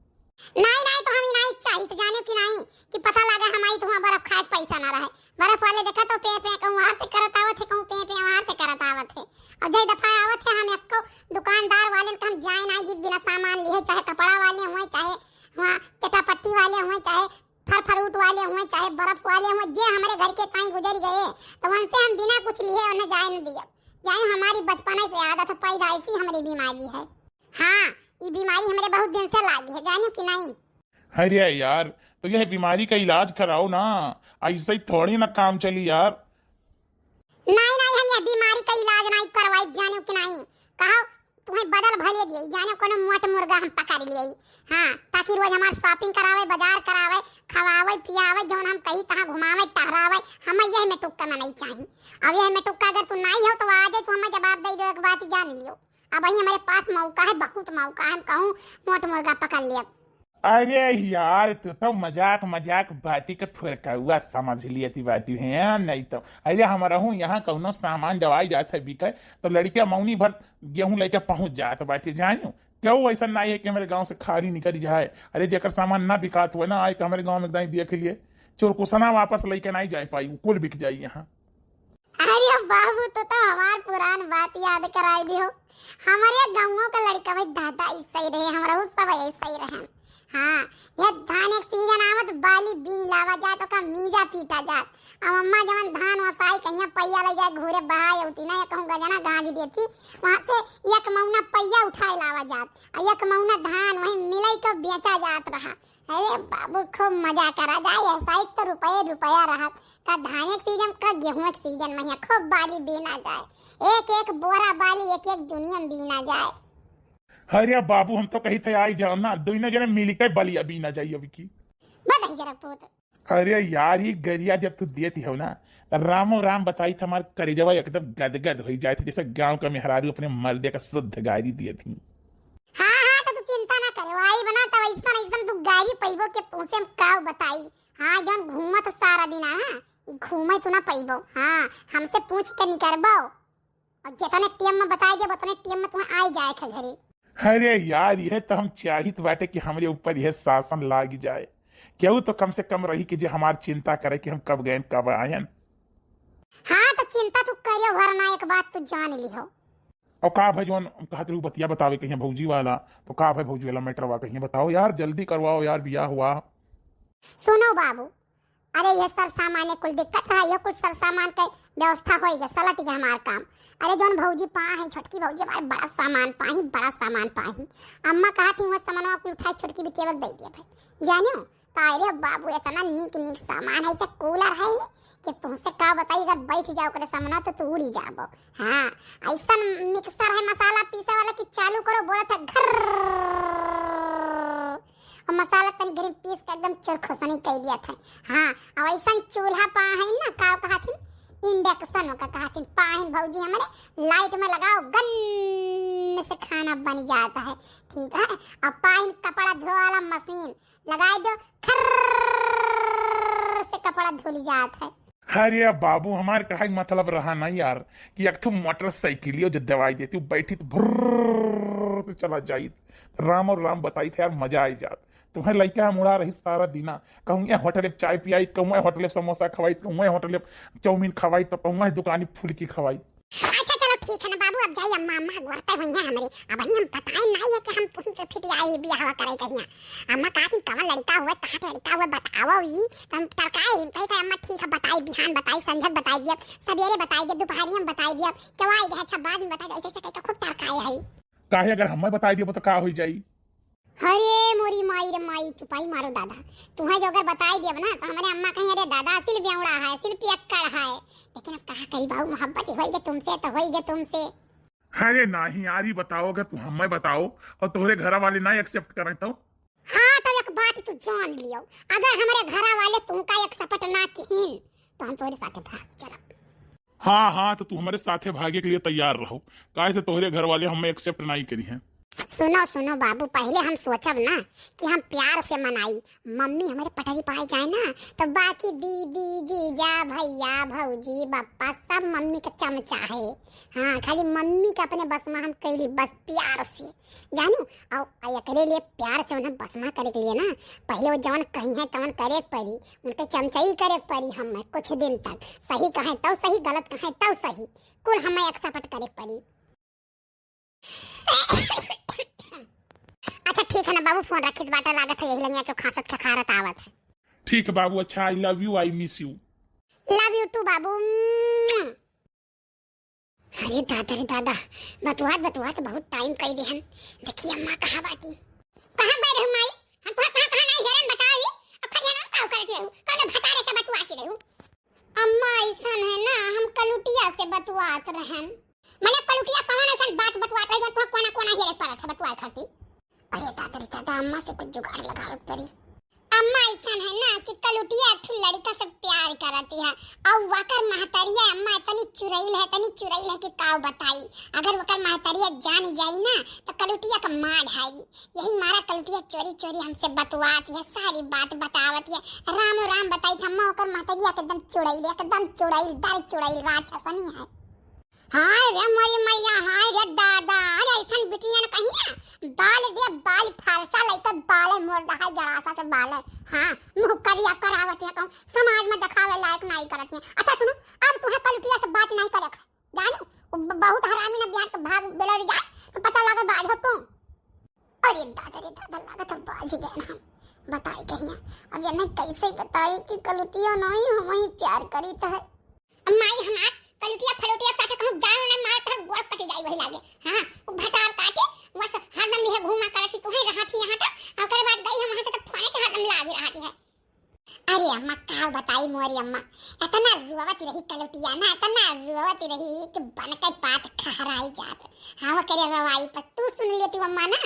Speaker 1: नहीं नहीं तो हम नहीं चाहिए तो जाने की नहीं कि पता लगा हमारी तो बर्फ खाए पैसा ना रहे। बर्फ वाले देखा तो पे कहूँ वहां से करत आवत है, कहूँ पे वहां से करत आवत है। और जय दफा आवत है हम एको दुकानदार वाले हम जाए ना जिस बिना सामान लिए, चाहे कपड़ा वाले हुए, चाहे वहाँ चटापट्टी वाले हुए, चाहे फल फ्रूट वाले हुए, चाहे बर्फ वाले हुए, जे हमारे घर के ताई गुजर गए तो उनसे हम बिना कुछ लिए और न जाए न दिया। जाए हमारी बचपन से आदत है, पैदाइशी हमारी बीमारी है। हाँ ये बीमारी हमारे बहुत दिन से लागी है, जानो कि नहीं।
Speaker 2: अरे यार तो यह बीमारी का इलाज कराओ ना, ऐसे ही थोड़ी ना काम चली यार।
Speaker 1: नहीं नहीं हम ये बीमारी का इलाज नहीं करवाई, जानो कि नहीं। कहो तुम्हें बदल भले दिए, जानो कोनो मोट मुर्गा हम पकड़ लिए। हाँ ताकि रोज हमार शॉपिंग करावे, बाजार करावे, खवावे पियावे, जौन हम कहीं तहाँ घुमावे टहरावे। हम यह में टुक्का में नहीं चाहिए। अब यह में टुक्का अगर तू नहीं हो तो आ जाए तो हमें जवाब दे दो, एक बात जान लियो। अब वही हमारे पास मौका है, बहुत मौका है, हम कहूँ मोट मुर्गा पकड़ लिया।
Speaker 2: अरे यार तू तो मजाक बाती का फुरका हुआ समझ लिया थी बाती है नहीं तो। अरे हमारा हूँ यहाँ कौनो सामान दवाई जात है बिके तो लड़कियां मौनी भर गेहूं लेके पहुंच जात बाटी। जानो क्यों ऐसा नहीं है कि हमारे गांव से खाली निकल जाए। अरे जेकर सामान ना बिकात हुआ ना आए हमारे गांव में एकदम देख लिए चोर कुसना वापस लेके नहीं जा पाई, कुल बिक जाई यहाँ।
Speaker 1: अरे बाबू तो हमार पुरान बात याद कराई दियो। हमारे गाँवों का लड़का भाई दादा ऐसा ही रहे, हमारा उस सब ऐसा ही रहे। हाँ यह धान एक सीजन आवत बाली बीन लावा जात तो का मीजा पीटा जात। अब अम्मा जवन धान वसाई कहिया पैया ले जाए घूरे बहाए होती ना, या कहूँ गजना गांज देती, वहाँ से एक मौना पैया उठाए लावा जात और एक मौना धान वहीं मिलाई को बेचा जात रहा। अरे बाबू खूब मजा करा जाए, ऐसा ही तो रुपया रहा का धान एक सीजन का गेहूं एक सीजन में खूब बाली बीना जाए, एक एक बोरा बाली एक एक दुनिया बीना जाए।
Speaker 2: अरे बाबू हम तो कही थे आई जाओ ना, दोनों जने मिलकर बलिया बीना जाइए अभी की।
Speaker 1: बताइए जरा पुत्र।
Speaker 2: अरे यार ये गरिया जब तू देती हो ना रामो राम बताई था हमारे करेजवा एकदम गदगद हो जाए थे, जैसे गांव का मेहरारू अपने मर्दे का शुद्ध गाड़ी दिए थी।
Speaker 1: हाँ तो तू चिंता ना करे, आई बना तब ऐसा तू गाड़ी पैबो के पूछे काव बताई। हाँ जन घूमत सारा दिन हां घूमे तू ना पैबो। हाँ हमसे पूछ के निकरबो और जितने टीएम में बताई दे उतने टीएम में तुम्हें आई जाए के घरे।
Speaker 2: अरे यार यह तो हम चाहिए बाटे कि हमारे ऊपर यह शासन लाग जाए, क्यों तो कम से कम रही कि जो हमारी चिंता करे कि हम कब गए कब आयन।
Speaker 1: हाँ तो चिंता तू करियो वरना एक बात तू जान लियो।
Speaker 2: और का भाई जोन कहते रहो बतिया बतावे कहीं भौजी वाला, तो का भाई भौजी वाला मैटरवा कहीं बताओ यार, जल्दी करवाओ यार, बियाह हुआ।
Speaker 1: सुनो बाबू, अरे ये सर सामान कुल दिक्कत है, ये कुछ सर सामान के व्यवस्था होएगा सलट गया हमारा काम। अरे जोन भौजी पा है छोटकी भौजी हमारे बड़ा सामान पाही। अम्मा कहा थी वो सामान कुल उठाई छोटकी भी केवल दे दिया भाई जानो। तो अरे बाबू इतना नीक सामान है, ऐसे कूलर है कि तुमसे का बताई अगर बैठ जाओ करे सामान तो तू उड़ी जाबो। हाँ ऐसा मिक्सर है मसाला पीसे वाला कि चालू करो बोला था घर और मसाला तनी घरी पीस के एकदम चरखसनी कह दिया था। हाँ और ऐसा चूल्हा पा है ना का कहा थी इंडक्शन का कहा थी पाहिन भौजी हमारे लाइट में लगाओ गन से खाना बन जाता है। ठीक है और पाहिन कपड़ा धो वाला मशीन लगाए दो खर से कपड़ा धुल जाता है।
Speaker 2: अरे बाबू हमारे कहा मतलब रहा नहीं यार कि एक मोटरसाइकिल जो दवाई देती बैठी तो भुर्र से चला जाई, राम और राम बताई थे यार मजा आई जात। तुम्हारे लड़का मुड़ा रही सारा दिन, कहूँ होटल चाय पियाई, कहूँ होटल समोसा खवाई, कहूँ होटल चाउमीन खवाई, तो कहूँ दुकानी फुल्की खवाई।
Speaker 1: अच्छा चलो ठीक है ना बाबू, अब जाइए अम्मा गुरते हुई हैं हमारे। अब हम बताएं नहीं है कि हम तुही के फिट आई बियाह करे कहिया। अम्मा कहा कि कौन लड़का हुआ कहाँ लड़का हुआ बताओ ही तो हम तरकाई कही थे। अम्मा ठीक है बताई, बिहान बताई, संझक बताई दिया, सवेरे बताई दिया, दोपहरी में बताई दिया, केवाई गए अच्छा बाद में बताई, ऐसे ऐसे कह खूब तरकाई है।
Speaker 2: काहे अगर हमें बताई दियो तो का हो जाई।
Speaker 1: अरे मोरी माई रे माई चुपाई मारो दादा। तुम्हें जो अगर बताई दिया ना तो हमारे अम्मा कहीं अरे दादा सिल ब्यावड़ा है, सिल पियक्कड़ है। लेकिन अब कहा करी बाबू, मोहब्बत होई तुमसे तो होई तुमसे।
Speaker 2: अरे नहीं यार, ही बताओ अगर तू हमें बताओ और तोहरे घर वाले ना एक्सेप्ट करे तो।
Speaker 1: हाँ तो एक बात तू जान लियो, अगर हमारे घर वाले तुमका एक सपट ना किहिन तो हम तोरे साथे भाग चलब।
Speaker 2: हाँ हाँ, तो तू हमारे साथे भागे के लिए तैयार रहो, काहे से तोहरे घर वाले हमें एक्सेप्ट नहीं करी हैं।
Speaker 1: सुनो सुनो बाबू, पहले हम सोचब ना कि हम प्यार से मनाई, मम्मी हमारे पटरी पाए जाए ना तो बाकी दीदी जीजा भैया भौजी बप्पा सब मम्मी का चमचा है। हाँ खाली मम्मी का अपने बस में हम कैली, बस प्यार से जानू। और एकरे लिए प्यार से उन्हें बस में करे के लिए ना पहले वो जवन कहीं है तवन करे पड़ी, उनके चमचाई करे पड़ी। हमें कुछ दिन तक सही कहे तो सही, गलत कहे तो सही, कुल हमें एक्सेप्ट करे पड़ी। अच्छा ठीक है ना बाबू, फोन रखित बाटा लागत है यही लंगिया के खासत खखारत आवत है।
Speaker 2: ठीक है बाबू, अच्छा I love you, I miss you.
Speaker 1: Love you too बाबू। अरे दादा रे दादा, बतुआत बहुत टाइम कई दे हम। देखिए अम्मा कहाँ बाटी, कहाँ बैठ रहू माई, हम कहाँ नहीं हेरन बताई। अब खरिया ना काऊ करत रहू, कने भतारे से बतुआती रहू। अम्मा ऐसा है ना, हम कलुटिया से बतुआत रहन, मने कलुटिया कहां ऐसा बात बतुआत रह तो कोना हेरे परत है बतुआए खाती। अरे दादा रे दादा, अम्मा से कुछ जुगाड़ लगावत पड़ी। अम्मा ऐसा है ना कि कलुटिया ठु लड़का से प्यार करती है और वकर महतरिया अम्मा तनी चुरैल है कि काव बताई। अगर वकर महतरिया जान जाई ना तो कलुटिया का मार ढाई। यही मारा कलुटिया चोरी चोरी हमसे बतवाती है, सारी बात बतावती है, रामो राम बताई थी। अम्मा वकर महतरिया एकदम चुड़ैल दर चुड़ैल राक्षसनी है। हाय रे मोरी मैया, हाय रे दादा, अरे ऐसन बिटिया न कहीं ना बाल फारसा लइका बाल मोर दहाई जरासा से बाल। हां मुंह करिया करावत है, कहूं समाज में दिखावे लायक नहीं करत है। अच्छा सुनो, अब तुम्हें कलुटिया से बात नहीं करे जानू, बहुत हरामी न बिहार के भाग बेलर जा तो पता लगे बाज हो तुम। अरे दादा लागत अब बाज ही गए हम। बताई कहिया अब ये नहीं कैसे बताई कि कलुटिया नहीं हम ही प्यार करी तो है। माई हमार कलुटिया फलुटिया साथे कहूं जान ने मार कर गोड़ कट जाई वही लागे। हां वो भटार काटे बस हरदम लिए घूमा करसी तू ही रहती यहां तक, और कर बाद गई हम वहां से तो फोन से हरदम लागी रहती है। अरे अम्मा का बताई मोरी अम्मा, इतना रोवती रही कलुटिया ना, इतना रोवती रही कि बन के पात खहराई जात। हां वो करे रवाई पर तू सुन लेती अम्मा ना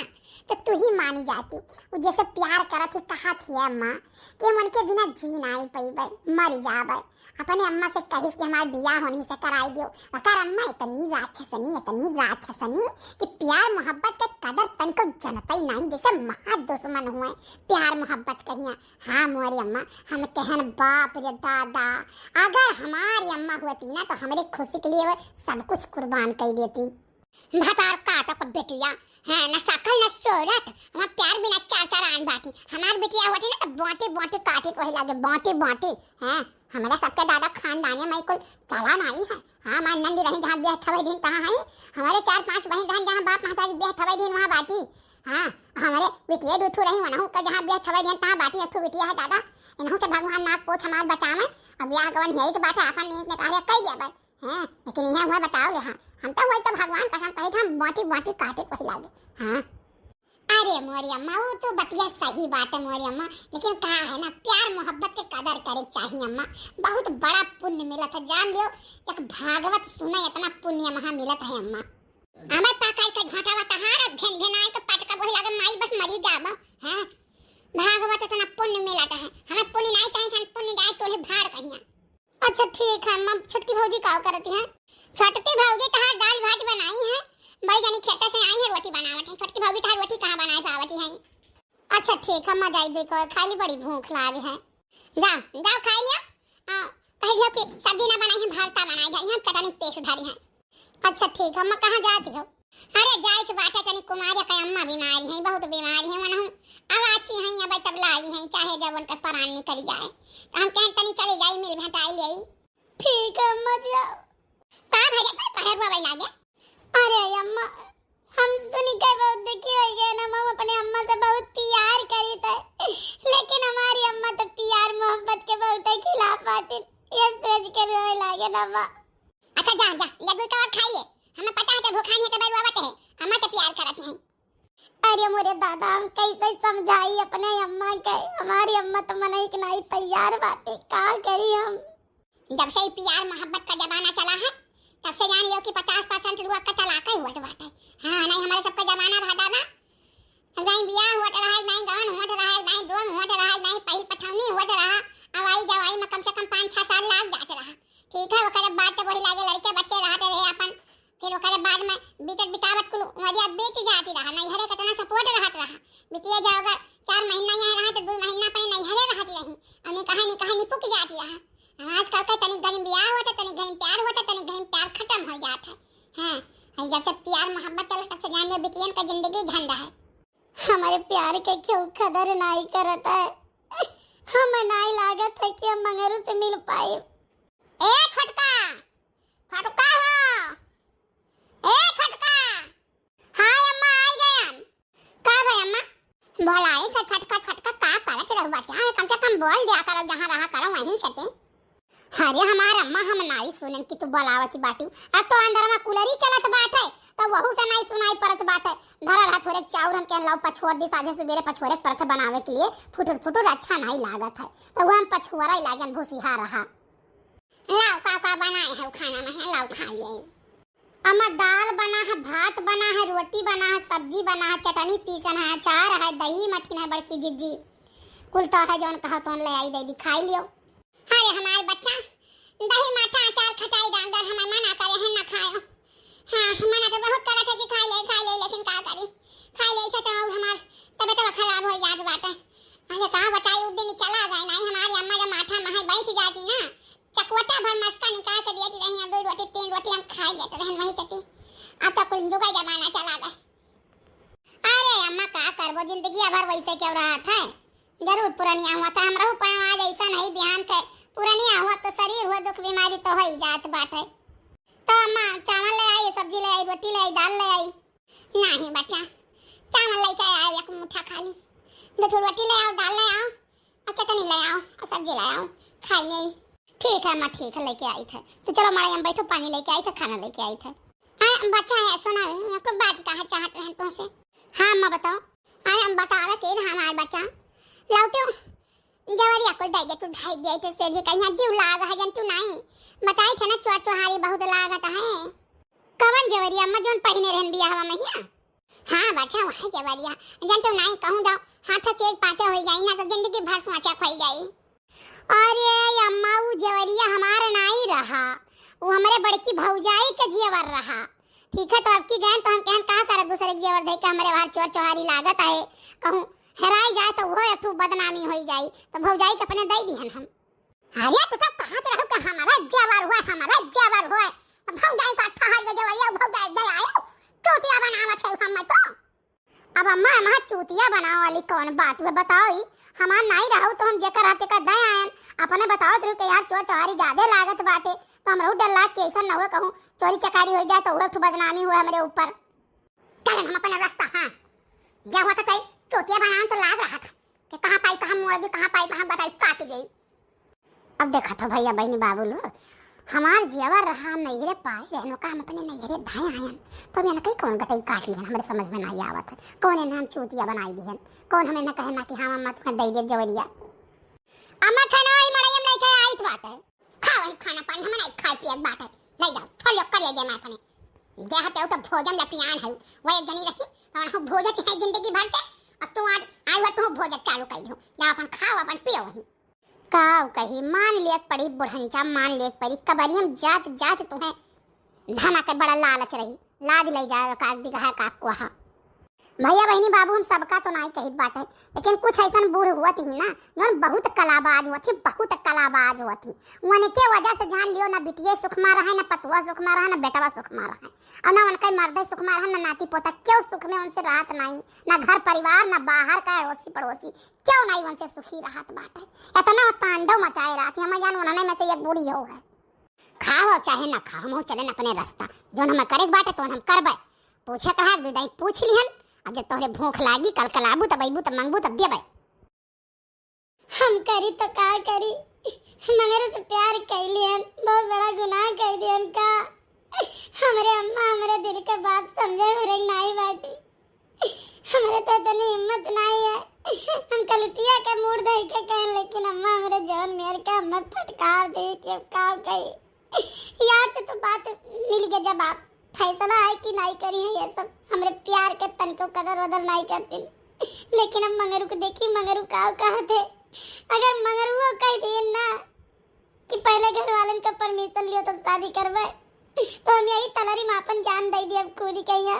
Speaker 1: तो तू ही मानी जाती। वो जैसे प्यार करत ही कहा थी अम्मा कि मन के बिना जी नहीं पईबे, मर जाबे। अपने अम्मा से कहिस कि हमार बियाह होनी से कराई दियो। अकर अम्मा इतनी राक्षसनी कि प्यार मोहब्बत के कदर तनिको जनतई नहीं, जैसे महा दुश्मन हुए प्यार मोहब्बत कहिया। हाँ मोरी अम्मा, हम कहन बाप रे दादा, अगर हमारी अम्मा होती ना तो हमारी खुशी के लिए सब कुछ कुर्बान कर देती। भतार काटा को बेटिया है न सकल न सूरत, हम प्यार बिना चार आन बाटी। हमार बेटिया होती ना तो बाटे काटे को ही लागे, बाटे हैं। हमारा सबके दादा खानदानी में कुल कला नहीं है। हाँ हमार नंदी रही जहाँ ब्याह थवे दिन तहाँ है, हमारे 4-5 बहन बहन जहाँ बाप महतारी ब्याह थवे दिन वहाँ बाटी। हाँ हमारे बेटिया दूठू रही वनहु का जहाँ ब्याह थवे दिन तहाँ बाटी। अठू बेटिया है दादा, इनहु से भगवान नाक पोछ हमार बचावे। अब ब्याह गवन यही तो बात है, अपन ने कहा कई गया भाई हैं, लेकिन यह हुआ बताओ ले। हाँ हम तो वही तो भगवान कसम कही था, हम बाटी काटे को ही लागे। हाँ अरे मोरी अम्मा वो तो बतिया सही बात है मोरी अम्मा, लेकिन कहा है ना प्यार मोहब्बत के कदर करे चाहिए अम्मा। बहुत बड़ा पुण्य मिलत है, जान लियो एक भागवत सुने इतना पुण्य महा मिलत है अम्मा। हमें पाकाई के घाटा वा तहार घेन आए तो पटका वही लागे माई बस मरी जाबो। हैं भागवत इतना पुण्य मिलत है, हमें पुण्य नहीं चाहिए, हम पुण्य जाए तोले भाड़ कहिया। अच्छा ठीक है अम्मा। छोटकी भौजी का करती है? छोटकी भौजी तहार दाल भात बनाई है, बड़ी जानी खेता से आई है रोटी बनावत है। छोटकी भाभी तहार रोटी कहां बनाए सावती है? अच्छा ठीक है अम्मा, जाई देखो खाली बड़ी भूख लागी है। जाओ खा लिया। हां कह दियो कि सब्जी ना बनाई है, भरता बनाई जाई है, चटनी पेश धरी है। अच्छा ठीक है अम्मा, कहां जाती हो? अरे जाई के बाटा तनी कुमारिया का अम्मा बीमारी है, बहुत बीमारी है मनहु। अब आची है अब तब लाई है, चाहे जब उनका प्राण निकल जाए तो हम कहीं तनी चले जाई मिल भेटाई ले। ठीक है अम्मा जाओ। का भैया का कहर बाबा लागे? अरे अम्मा हम सुनी के बहुत दुखी हो गए ना, हम अपने अम्मा से बहुत प्यार करी थे, लेकिन हमारी अम्मा तो प्यार मोहब्बत के बहुत खिलाफ आती। ये सोच के रोए लागे ना अम्मा। अच्छा जा लड्डू का और खाइए, हमें पता है कि भूखानी है तो बैठ बाबा है अम्मा से प्यार करती हैं। अरे मोरे दादा हम कैसे समझाई अपने अम्मा के, हमारी अम्मा तो मनाई के नहीं तैयार बाटे, का करी हम। जब से प्यार मोहब्बत का जमाना चला है तब से जान लो कि 50% लोग का तलाक ही हुआ बाटे। हाँ नहीं हमारे सबका जमाना रहा दादा, नहीं बियाह हुआ रहा, नहीं गहन हुआ रहा, नहीं डोंग हुआ रहा, नहीं पहली पठौनी हुआ रहा, हवाई जवाई में कम से कम 5-6 साल लाग जाते रहा। ठीक है ओकरे बाद तो वही लागे लड़के बच्चे रहते रहे अपन, फिर ओकरे बाद में बीतत बितावत कुल मरिया बीत जाती रहा, नहीं हरे कितना सपोर्ट रहत रहा। बितिया जाओ अगर 4 महीना यहाँ रहा तो 2 महीना पर नहीं हरे रहती रही, अनि कहानी पुक जाती रहा। आजकल का तनी घनी ब्याह होता, तनी घनी प्यार होता, तनी घनी प्यार खत्म हो जाता है। हाँ जब से प्यार मोहब्बत चला तब से जान लो बिटियन का जिंदगी झंडा है। हमारे प्यार के क्यों कदर नहीं करता है, हमें नहीं लागत है कि हम मंगरू से मिल पाए। ए खटका खटका हो, ए खटका। हाय अम्मा आई गयन। का भाई अम्मा बोलाए तो खटका खटका का करत रहू बच्चा, कम से कम बोल दिया करो, जहां रहा करो वहीं से। अरे हमार अम्मा हम नहीं सुनन कि तू बोलावती बाटी, अब तो अंदर में कूलर ही चलत बाटे तो वहू से नहीं सुनाई पड़त बाटे। धरा रहा थोड़े चाउर हम के लाओ पछोर दी साझे सुबेरे पछोरे परथ बनावे के लिए, फुटुर फुटुर अच्छा नहीं लागत है तो वो हम पछोरा ही लागन भूसिहा रहा। लाओ का बनाए है खाना में है, लाओ खाइए। अम्मा दाल बना है, भात बना है, रोटी बना है, सब्जी बना है, चटनी पीसन है, अचार है, दही मठिन है बड़की जिज्जी कुल तो है जौन कहा तो ले आई दे दी खाई लियो। अरे हमारे बच्चा दही माठा अचार खटाई डांगर हमें मना करे है ना खाओ। हाँ मना तो बहुत करे थे कि खा ले लेकिन का करी, खा ले तो हमार तबीयत खराब हो जात बाटे। अरे का बताई उस दिन चला गए नहीं, हमारी अम्मा जब माठा में बैठ जाती ना चकवटा भर मस्का निकाल के देती रही, 2 रोटी 3 रोटी हम खा लेते रहे वही सती। अब तो कुल जुगा जमाना चला गए। अरे अम्मा का करबो, जिंदगी भर वैसे क्यों रहा था, जरूर पुरानिया हुआ था हमरा ऊपर आज ऐसा नहीं बिहान थे, पुरानिया हुआ तो शरीर हुआ दुख बीमारी तो हो ही जात बाटे। तो अम्मा चावल ले आई, सब्जी ले आई, रोटी ले आई, दाल ले आई। नहीं बच्चा चावल लेके आओ, एक मुट्ठा खा ली, 2 रोटी ले आओ, दाल ले आओ और चटनी ले आओ और सब्जी ले आओ खाइए। ठीक है अम्मा ठीक है लेके आई थे, तो चलो हमारे यहाँ बैठो, पानी लेके आई थे, खाना लेके आई थे। बच्चा है सुना आपको बात कहा चाहत रहे तुमसे। हाँ अम्मा बताओ। अरे हम बतावे के हमारे बच्चा लौटो जवरिया को दे दे तू ढाई दे तो सेजी कहीं जीव लाग है जन तू नहीं बताई थे ना चोहारी बहुत लागत है। कवन जवरिया अम्मा जोन पहिने रहन बियाह में हिया। हां बच्चा वही जवरिया जन तू नहीं कहूं जाओ हाथ के पाते हो जाई ना तो जिंदगी भर सोचा खोई जाई। अरे अम्मा वो जवरिया हमारा नहीं रहा, वो हमारे बड़की भौजाई के जेवर रहा। ठीक है तो अब की गए तो हम कहन कहा कर दूसरे के जेवर दे के हमारे बाहर चोर चोहारी लागत है, कहूं हेराई जाए तो वो एक बदनामी हो जाई तो भौजाई के अपने दे दिहन हम। अरे तू तो कहत रहो कि हमारा जेवर हुआ तो भौजाई का ठहर के जेवरिया भौजाई दे आयो चूतिया बनावत है हम तो। अब अम्मा हम चूतिया बनावे वाली कौन बात है बताओ, हमार नहीं रहू तो हम जेकर हाथे का दे आयन अपने बताओ तो कि यार चोर चोरी ज्यादा लागत बाटे तो हमरो डर लाग के ऐसा न हो कहूं चोरी चकारी हो जाए तो वो तो बदनामी हुआ हमारे ऊपर। चल हम अपना रास्ता। हां क्या हुआ था चोटिया बनाने तो लाग रहा था कि कहां पाई कहां मोड़ दी कहां पाई कहां बताई काट गई। अब देखा था भैया बहनी बाबू लो हमार जेवर रहा नैहरे पाए रहनो का हम अपने नैहरे धाए आयन तो मैंने कहीं कौन गटई काट लियन हमारे समझ में नहीं आवत है कौन नाम चूतिया बनाई दिहन कौन हमें न कहना कि हां अम्मा तुम्हें दे दे जवरिया। अम्मा खाना आई मड़ई में नहीं खाए आई बात है खाओ खाना पानी हम नहीं खाए पिए बात है ले जाओ फल कर ले दे मैं अपने जे हटे तो भोजन लपियान है वो एक जनी रही तो भोजन है जिंदगी भर के। अब तो आज हुआ तो भोजन चालू कर दो ना अपन खाओ अपन पियो वही काव कही मान लेक पड़ी बुढ़ंचा मान लेक पड़ी कबरियम जात जात तुम्हें धना के बड़ा लालच रही लाद ले जाए का बिगहा का कोहा। भैया बहनी बाबू हम सबका तो नहीं कहित बाटे लेकिन कुछ ऐसा बूढ़ हुआ थी ना जो बहुत कलाबाज हुआ थी उनके वजह से जान लियो ना बिटिया सुख मारा है ना पतुआ सुख मारा है ना बेटवा सुख मारा है और ना उनका मर्द सुख मारा है ना नाती पोता क्यों सुख में उनसे राहत नहीं ना घर परिवार ना बाहर का अड़ोसी पड़ोसी क्यों नहीं उनसे सुखी राहत बाटे इतना तांडव मचाए रात हमें जान उन्होंने में से एक बूढ़ी हो है खाओ चाहे ना खाओ हम चले अपने रास्ता जो हमें करे बाटे तो हम करबे पूछे कहा दे पूछ लिहन अब जब तोहरे भूख लागी कल कलाबू तब अबू तब मंगबू तब देबे हम करी तो का करी मगर से प्यार कैलियन बहुत बड़ा गुनाह कर दियन का हमरे अम्मा हमरे दिल के बात समझे मेरे नहीं बाटी हमरे तो इतनी हिम्मत नहीं है हम कलुटिया का मूड दे के कहें, लेकिन अम्मा हमरे जौन मेर का अम्मा फटकार दे के का कही। यार से तो बात मिल गया, जब आप फैसला है कि नहीं करी है, ये सब हमरे प्यार के तन को कदर वदर नहीं करते। लेकिन अब मंगरू को देखी, मंगरू का कहते अगर मंगरू कह दिए ना कि पहले घर वाले का परमिशन लियो तब शादी करवाए, तो हम यही तलरी मापन जान दे दी। अब कूदी कहिया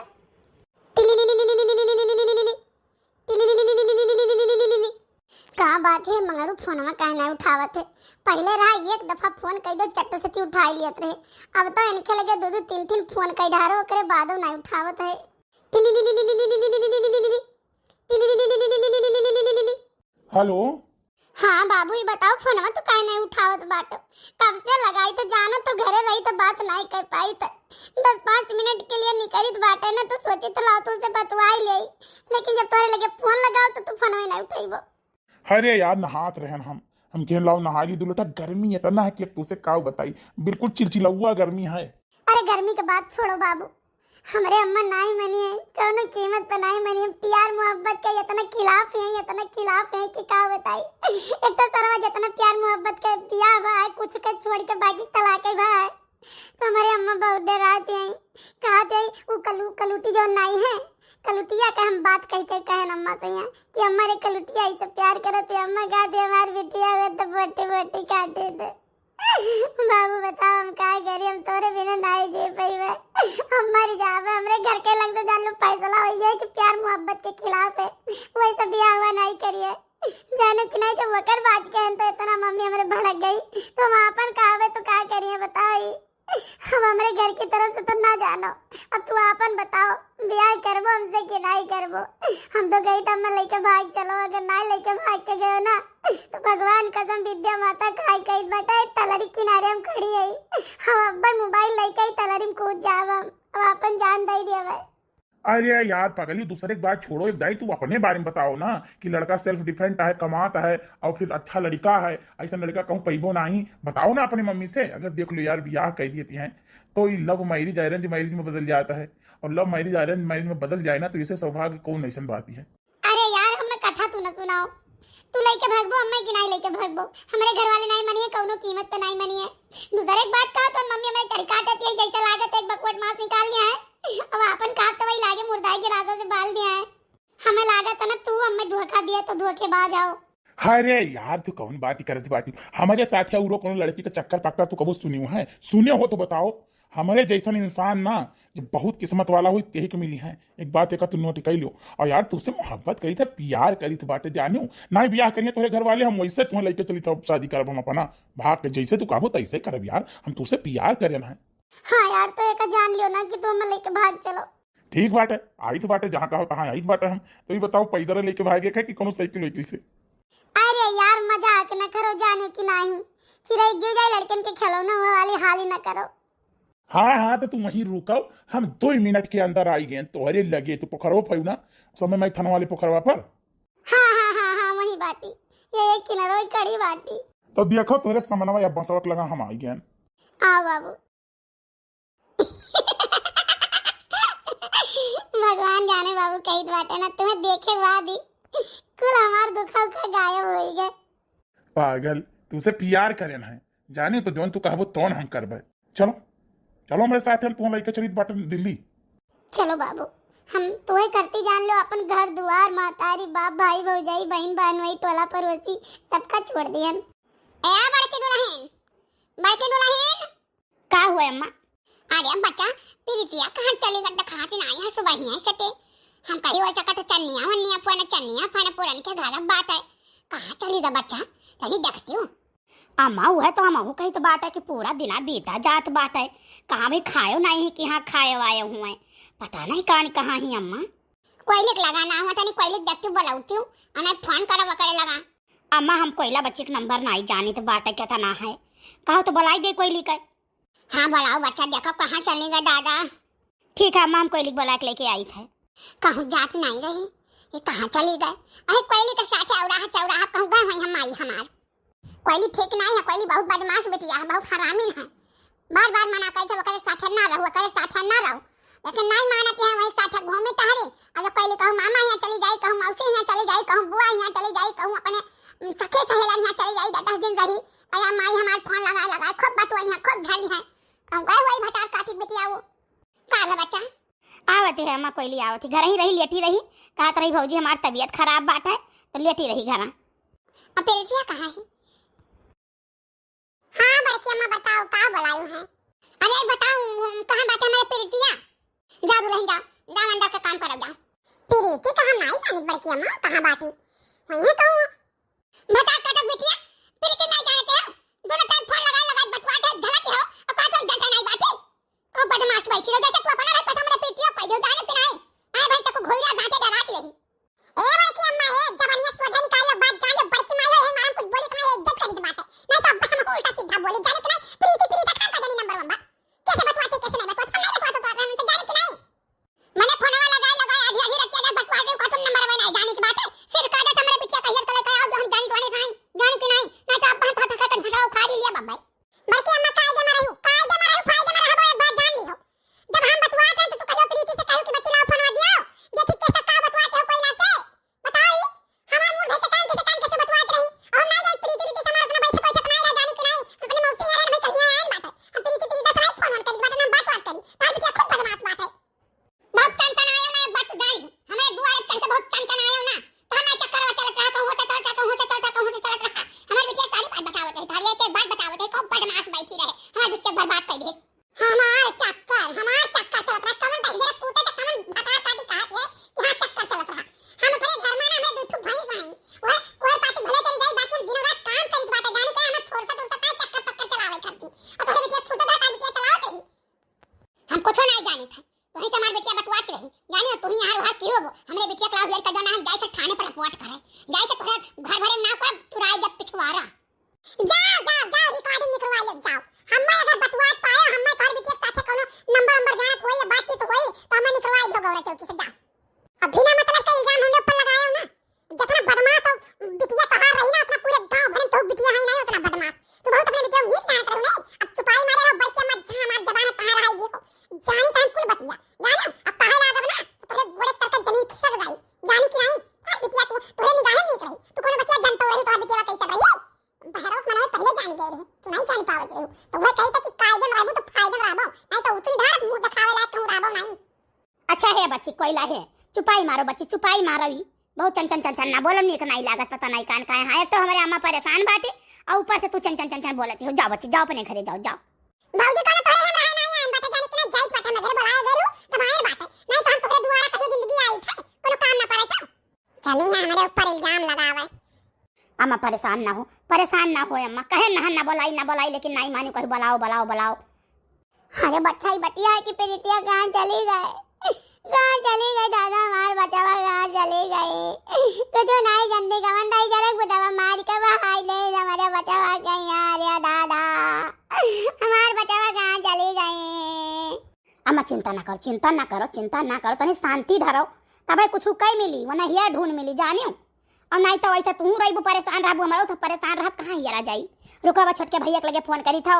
Speaker 1: कहाँ बात है, मंगरू फोनवा काहे नहीं उठावत है। पहले रहा एक दफा फोन कई दो चट्ट से उठा लियत रहे, अब तो इनके लगे दो दो तीन तीन फोन कई ढारो करे बादो नहीं उठावत है।
Speaker 2: हेलो,
Speaker 1: हाँ बाबू ये बताओ फोनवा तो काहे नहीं उठावत बाटो, कब से लगाई तो जानो तो घरे रही तो बात नहीं कर पाई, तो 10-5 मिनट के लिए निकली तो बाटे ना, तो सोची तो लाओ तो उसे बतवाई ले, लेकिन जब तोरे लगे फोन लगाओ तो तू फोनवा नहीं उठाइबो।
Speaker 2: अरे यार नहात रहन हम कह लाओ नहा ली दुलटा, गर्मी इतना है कि अब तुझसे का बताई, बिल्कुल चिलचिलौआ गर्मी है।
Speaker 1: अरे गर्मी की बात छोड़ो बाबू, हमारे अम्मा नहीं मनी है, कौनो कीमत पे नहीं मनी है। प्यार मोहब्बत के इतना खिलाफ है कि का बताई। एक तो सरवा जितना प्यार मोहब्बत के बियाह बा कुछ के छोड़ के बाकी तलाक है बा, तो हमारे अम्मा बहुत डराते हैं, कहते हैं वो कलूटी जो नहीं है, कलुटिया का हम बात कहे अम्मा से यहाँ कि अम्मा रे कलुटिया ही तो प्यार करते। अम्मा कहते हमारी बिटिया हुए तो बोटी काटे दे। बाबू बताओ हम क्या करें, हम तोरे बिना नहीं जी पाइबे। हमारी जावे हमरे घर के लग तो जान लो फैसला हो गया कि प्यार मोहब्बत के खिलाफ है, वैसे ब्याह हुआ नहीं करिए। जाने कि नहीं जब वकर बात के तो इतना मम्मी हमारे भड़क गई, तो वहाँ पर कहावे तो क्या करिए बताओ। हम हमारे घर की तरफ से तो ना जानो, अब तू आपन बताओ ब्याह करबो हमसे कि नहीं करबो। हम तो गई तो अम्मा लेके भाग चलो, अगर ना लेके भाग के गए ना तो भगवान कसम विद्या माता खाई कही बेटा तलरी किनारे हम खड़ी है, हम अब्बा मोबाइल लेके ही तलरी में कूद जाव, हम अब अपन जान दे दिया।
Speaker 2: अरे यार पागली, दूसरे की बात छोड़ो, एक दाई तू अपने बारे में बताओ ना कि लड़का सेल्फ डिफेंड है, कमाता है और फिर अच्छा लड़का है, ऐसा लड़का कहूँ पैबो नहीं। बताओ ना अपनी मम्मी से। अगर देख लो यार ब्याह कह देती हैं तो ये लव मैरिज अरेंज मैरिज में बदल जाता है, और लव मैरिज अरेंज मैरिज में बदल जाए ना तो इसे सौभाग्य कौन ऐसा बात है।
Speaker 1: अरे यार हमें कथा तू न सुनाओ, तू लेके भागबो अम्मा की नहीं लेके भागबो, हमारे घर वाले नहीं मनी है, कौनो कीमत पे नहीं मनी है। दूसरे एक बात कहा तो मम्मी हमारे चढ़ काटती है, जैसा लागत एक बकवाट मांस निकाल लिया है, अब अपन काट तो वही लागे मुर्दाई के रास्ते से बाल दिया है। हमें लागत है ना तू हमें धोखा दिया तो धोखेबाज आओ।
Speaker 2: अरे यार तू कौन बात ही करती बाटी, हमारे साथ है कौन लड़की का चक्कर पक्का तू कबू सुनी है? सुने हो तो बताओ। हमारे जैसा इंसान ना जो बहुत किस्मत वाला हुई यही को मिली है। एक बात एक तू नोट कर लो, और यार तुझसे मोहब्बत करी था, प्यार करी थी बाटे जाने ना ब्याह करिए तुम्हारे घर वाले, हम वैसे तुम्हें लेके चली था शादी करब, हम अपना भाग के जैसे तू कहबो तैसे करब यार, हम तुझसे प्यार करे ना है।
Speaker 1: हाँ यार तो एक जान लियो ना कि तुम हमें लेके भाग चलो।
Speaker 2: ठीक बाटे, आई तो बाटे जहाँ कहो तहाँ आई बाटे। हम तो ये बताओ पैदल लेके भागे कि कोनो साइकिल वाइकिल से?
Speaker 1: अरे यार मजाक न करो, जाने की नहीं चिराई गिर जाए लड़कन के खिलौना वाली हाल ही न करो।
Speaker 2: हाँ तो तुम वहीं रुको, हम 2 मिनट के अंदर आई गए तोहरे लगे तो पोखरवा पायू ना समय मैं थाना वाले पोखरवा पर।
Speaker 1: हाँ वही बाटी, ये एक किनारे कड़ी बाटी।
Speaker 2: तो देखो तोहरे समनवा या बसवत लगा हम आई गए।
Speaker 1: हाँ बाबू भगवान जाने बाबू कई बाटे ना तुम्हें देखे बाद ही कुल हमार दुखा उखा गायब हो गए।
Speaker 2: पागल, तुझसे प्यार करे ना है, जाने तो जोन तू कहबो तोन हम करबे। चलो चलो हमारे साथ, हम तुम्हें लेके चली बाटे दिल्ली।
Speaker 1: चलो बाबू, हम तुम्हें करती जान लो, अपन घर दुआर महतारी बाप भाई भौजाई बहन बहनोई टोला पड़ोसी सबका छोड़ दियन। ए बड़की दुल्हन का हुआ अम्मा? अरे बच्चा प्रीतिया कहां चली गड्ढा खाती नहीं है, सुबह ही है सते हम करी और चका तो चन्निया वन्निया फाना पुरानी के घर बात है, कहां चली दा बच्चा कहीं देखती हूं। अम्मा हुआ तो हम कही तो बात है कि पूरा दिना बीता जात बात है, कहाँ भी खायो नहीं है कि हाँ खाए आए हुए, पता नहीं कहाँ ही अम्मा। कोयलिक लगाना हुआ था, नहीं कोयलिक देखती हूँ बुलाती हूँ, अने फोन करा वकरे लगा। अम्मा हम कोयला बच्चे का नंबर नहीं जानी तो बात है क्या था ना है, कहो तो बुलाई दे कोयलिक। हाँ बुलाओ बच्चा, देखो कहाँ चलेगा दादा। ठीक है अम्मा, हम कोयलिक बुला के लेके आई थे। कहूँ जात नहीं रही, ये कहाँ चली गए? अरे कोयली के साथ चौराहा कहूँ गए हुई हम आई हमार। कोयली ठीक नहीं है, कोयली बहुत बदमाश बेटिया है, बहुत हरामी है, बार बार मना करते वकरे साथ ना रहो, लेकिन नहीं मानती है, वही साथ घूमे टहरे। अगर पहले कहूँ मामा यहाँ चली जाई, कहूँ मौसी यहाँ चली जाई, कहूँ बुआ यहाँ चली जाई, कहूँ अपने सखे सहेला यहाँ चली जाई, 10 दिन रही। अरे माई हमार फोन लगा खूब बतवाई है, खूब धली है। कहूँ गए वही भटार काटी बेटिया वो का है बच्चा
Speaker 3: आवती है अम्मा, कोई आवती घर ही रही, लेटी रही, कहत रही भौजी हमारी तबीयत खराब बात है, तो लेटी रही घर।
Speaker 1: अब पेरिटिया कहाँ है? हाँ बड़की अम्मा बताओ का बुलायू है? अरे बताओ कहाँ बात है हमारे पेरिटिया? जाओ दुल्हन जाओ, जाओ अंदर का काम करो जाओ। पेरिटी कहाँ नहीं जानी बड़की अम्मा, कहाँ बाती वही है कहूँ बता कटक बेटिया। पेरिटी नहीं जानते हो, दोनों टाइम फोन लगा बतवाते झलकी हो और काटन जनता नहीं बाती। कौन बदमाश बैठी रहो, जैसे तू अपना रहता हमारे पेरिटिया पैदो जाने पे नहीं। अरे भाई तको घोड़ा घाटे डराती रही। ए बड़की अम्मा है, जबानिया सोझा निकालो, बात जान लो, बड़की माई हो, मां कुछ बोले तुम्हारी इज्जत करी तो बात है, नहीं तो अब हम उल्टा सीधा बोले जाने के नहीं। प्रीति का काम का जानी नंबर 1 बात कैसे बतवाते कैसे नहीं बतवाते, नहीं बतवाते तो हम तो जाने के नहीं। मैंने फोनवा लगा आधी रखिए, अगर बतवाते का तुम नंबर 1 नहीं जाने की बात है। फिर कादा हमारे बिटिया कहियर कले का आओ, हम जाने के नहीं जाने के नहीं, नहीं तो अब हम थोड़ा खटन घटाओ खा लिया बब्बा। बड़की अम्मा कायदे में रहू, फायदे में रहू, एक बात जान ली हो। जब हम बतवाते हैं तो तू कहो प्रीति से कहो कि बच्ची लाओ फोनवा दियो, देखी कैसा का बतवाते हो पहिला से बताई। हमार मुंह धोके कान कैसे बतवात रही और नहीं जान प्रीति समाज में बैठे कोई तो नहीं रह जाने के नहीं। अपने मौसी यार भाई कहिया आइन बात है, हम प्रीति दस रात फोन कर दी बात हम बात करी, तार बिटिया खूब बदमाश बात है। बहुत टनटन आयो ना, बात जान हमारे दुआरे चढ़ के बहुत टनटन आयो ना, तो हमें चक्कर चलत रहा, कहूं से चलत रहा, हमारे बिटिया सारी बात बतावत है, थारी एक बात बतावत है, खूब बदमाश बैठी रहे, हमारे बिटिया बर्बाद कर दे। हमार चक्कर चलत रहा, कमन बहिरे कूटे तो कमन बता पाटी कहत है कि हां चक्कर चलत रहा। हम अपने घर में ना हमें दो ठो भैंस हैं, वो कोई पाटी भले चली जाई, बाकी दिन रात काम करी बात जाने के हमें थोड़ा सा तो चक्कर चलावे करती और तोरे बिटिया फुटा का बिटिया चलाओ तेरी। हम कुछ नहीं जाने था, तो ही हमार बिटिया बतवात रही जाने तू ही हार की हो। हमरे बिटिया क्लास लेकर जाना हम जाए थाने पर रिपोर्ट करे, जाए तो तोरा घर भरे ना कर तुराई जब पिछवारा। जाओ रिकॉर्डिंग निकलवा लो जाओ। हमें अगर बतवात पाए, हमें तोर बिटिया साथे कोनो नंबर जानत होई या बातचीत होई तो हमें निकलवा दो गौरा चौकी से जाओ। अब बिना मतलब का इल्जाम हमने ऊपर लगाया हो ना, जितना बदमाश हो बिटिया कहां रही ना, अपना पूरे गांव भर में तो बिटिया है नहीं उतना बदमाश। तो बहुत अपने बिटिया उम्मीद जानत रहो नहीं, अब चुपाई मारे रहो बच्चे मत जहां हमार जबान कहां रहाई देखो जानी तो कुल बतिया जानो। अब कहे लागब ना तोरे गोरे तर का जमीन खिसक गई जानू कि नहीं। बिटिया तू तोरे निगाह में नहीं रही, तू कोनो बतिया जानतो रही, तो बिटिया कैसे रही बहरो मन में पहले जान गए रही, तू नहीं जान पावत रही। तो वो कही कि कायदे में रहबो तो फायदे में रहबो, नहीं तो उतरी धार मुंह दिखावे लायक कहूं रहबो नहीं।
Speaker 3: अच्छा है बच्ची, कोयला है, चुपाई मारो बच्ची, चुपाई मारोगी, बहुत चन ना बोलो, नीक नहीं लागत, पता नहीं कान का है। एक तो हमारे अम्मा परेशान बाटे और ऊपर से तू चन बोलती हो। जाओ बच्ची जाओ, अपने घरे जाओ जाओ।
Speaker 1: बाबूजी कहना तोरे हम रहे नहीं आइन बाटे जाने के नहीं जाई पता नगर बुलाए गयो तो हमारी बात है, नहीं तो हम तोरे दुआरा कभी जिंदगी आई था कोनो काम ना करे तो चली ना हमारे ऊपर इल्जाम लगावे।
Speaker 3: अम्मा परेशान ना हो अम्मा, कहे ना बोलाई लेकिन नहीं मानी, कहे बुलाओ।
Speaker 1: अरे बच्चा ही बतिया है कि प्रीतिया कहाँ चली गए दादा, हमार बचावा कहाँ चली गई कुछ नहीं जानने का मन नहीं जरक बतावा मार के बहाई ले हमारे बचावा कहीं आ रहा दादा, हमार बचावा कहाँ चली गई।
Speaker 3: अम्मा चिंता ना करो, तनी शांति धरो, तब कुछ कई मिली वना हिया ढूंढ मिली जानियो। और नहीं तो वैसे तू रही परेशान रहबू, हमारो सब परेशान रह, कहाँ हिया जाई। रुको बा छोटके भैया के लगे फोन करी था,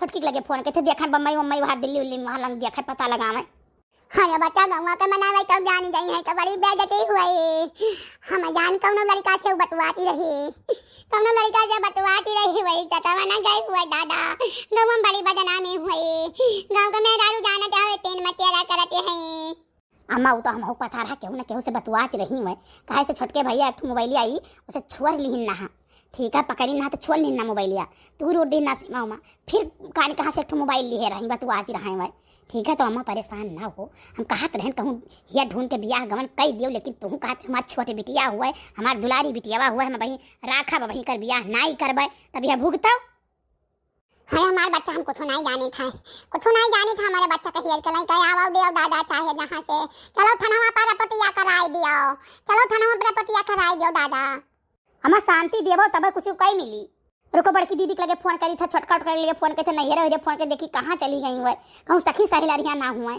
Speaker 3: छोटकी के लगे फोन करे थे, देखत बम्बई वहाँ दिल्ली उल्ली वहाँ लंग देखत पता लगावे।
Speaker 1: अरे बच्चा गौवा के मनावे तो जानी जाई है तो बड़ी बेइज्जती हुई। हम जान कौनो लड़का से बतवाती रही वही चटावा ना गई हुआ दादा, गाँव में बड़ी बदनामी हुई, गाँव के मेहरारू जाना चाहे तीन मतियारा करते हैं।
Speaker 3: अम्मा वो तो हम पता रहा केहू ना केहू से बतवाती रही हुए, कहे से छोटके भैया एक मोबाइल आई उसे छुअर ली ना, ठीक है पकड़ी ना तो छोड़ ली ना मोबाइलिया, तू रोड दी ना सीमा उमा, फिर कहानी कहाँ से एक मोबाइल लिए रही बतवाती रहे हुए, ठीक है। तो अम्मा परेशान ना हो, हम कहत रहन कहूँ हिया ढूंढ के बियाह गमन कई दियो, लेकिन तुम कहत हमार छोटे बिटिया हुआ है, हमार दुलारी बिटियावा हुआ है, हम वही राखा वही कर बियाह नहीं करबे तब यह भुगताओ।
Speaker 1: अरे हमारे बच्चा हम कुछ नहीं जाने था हमारे बच्चा का हियर कलाई कहीं आवा दियो दादा चाहे जहाँ से, चलो थाना पर रपटिया कराई दियो दादा।
Speaker 3: हमार शांति देवो तब कुछ कई मिली। रुको बड़की दीदी के लगे फोन करी था, छोटका के लगे फोन करे थे, नहीं रे फोन के देखी कहाँ चली गई हुए, कहूँ सखी सहेलियां ना हुए।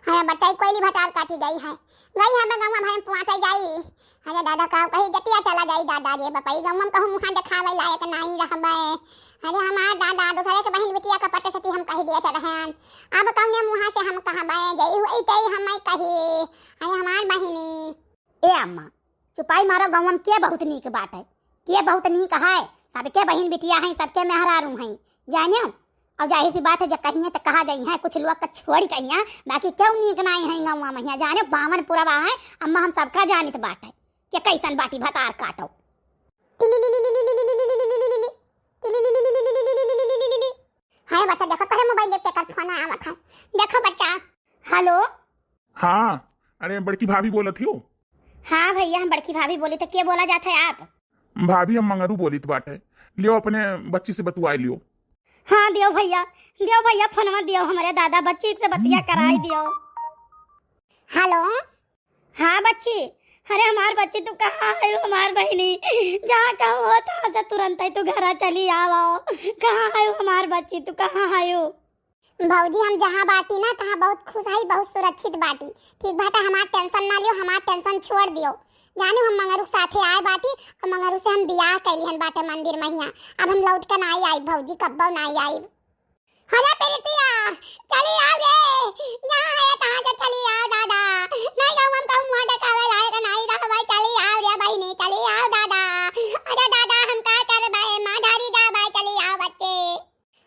Speaker 1: अरे बच्चा कोयली भटार काटी गई है मैं गाँव में पहुँच जाई। अरे दादा का कहीं जतिया चला जाई दादा रे बपाई गाँव में कहूँ मुँह दिखावे लायक नहीं रहबे, अरे हमार दादा दूसरे के बहन बिटिया का पटे सती हम कही दिए रहे हैं। अब कौने मुँह से हम कहाँ बह गई हुई तई हम कही। अरे हमार बहनी
Speaker 3: ए अम्मा चुपाई मारो गाँव में के बहुत नीक बात है, के बहुत नीक है। सबके बहन बिटिया हैं, सबके मेहरारू हैं, जानियो। और जाहिर सी बात है जब कहिए तो कहा जाई है, कुछ लोग का छोड़ कहिए, बाकी क्यों नीक नहीं है गाँव में। जाने बावन पूरा है अम्मा, हम सबका जानित बात है कि कैसन बाटी भतार काटो।
Speaker 1: हाय बच्चा देखो तेरे मोबाइल पे कर फोन आया था, देखो बच्चा।
Speaker 3: हेलो
Speaker 2: हाँ, अरे बड़की भाभी बोला थी हो।
Speaker 3: हाँ भैया हम बड़की भाभी बोली तो क्या बोला जाता है आप?
Speaker 2: भाभी हम मंगरू बोली तो बात है, लियो अपने बच्ची से बतुआई लियो।
Speaker 3: हाँ दियो भैया फोनवा दियो, हमारे दादा बच्ची से बतिया कराई दियो।
Speaker 1: हेलो
Speaker 3: हाँ बच्ची, अरे हमार बच्ची तू कहाँ है हमार बहनी, जहाँ कहो होता से तुरंत ही तू घर चली आओ। कहाँ है हमार बच्ची, तू कहाँ है?
Speaker 1: भौजी हम जहाँ बाटी ना तहाँ बहुत खुश है, बहुत सुरक्षित बाटी। ठीक बाटा, हमार टेंशन ना लियो, हमार टेंशन छोड़ दियो। जाने हम मंगरू साथे आए बाटी और मंगरू से हम बियाह कैली हन बाटे मंदिर में। अब हम लौट कर नहीं आई भौजी, कब्बो नहीं आई। अरे प्रीतिया चली आओ रे, यहाँ है कहाँ से चली आओ दादा। नहीं जाऊँ हम कहूँ मुँह डकावे लायक नहीं रहा भाई, चली आओ रे बहनी, चली आओ दादा। अरे दादा हम क्या कर भाई, माँ धारी जा भाई, चली आओ बच्चे।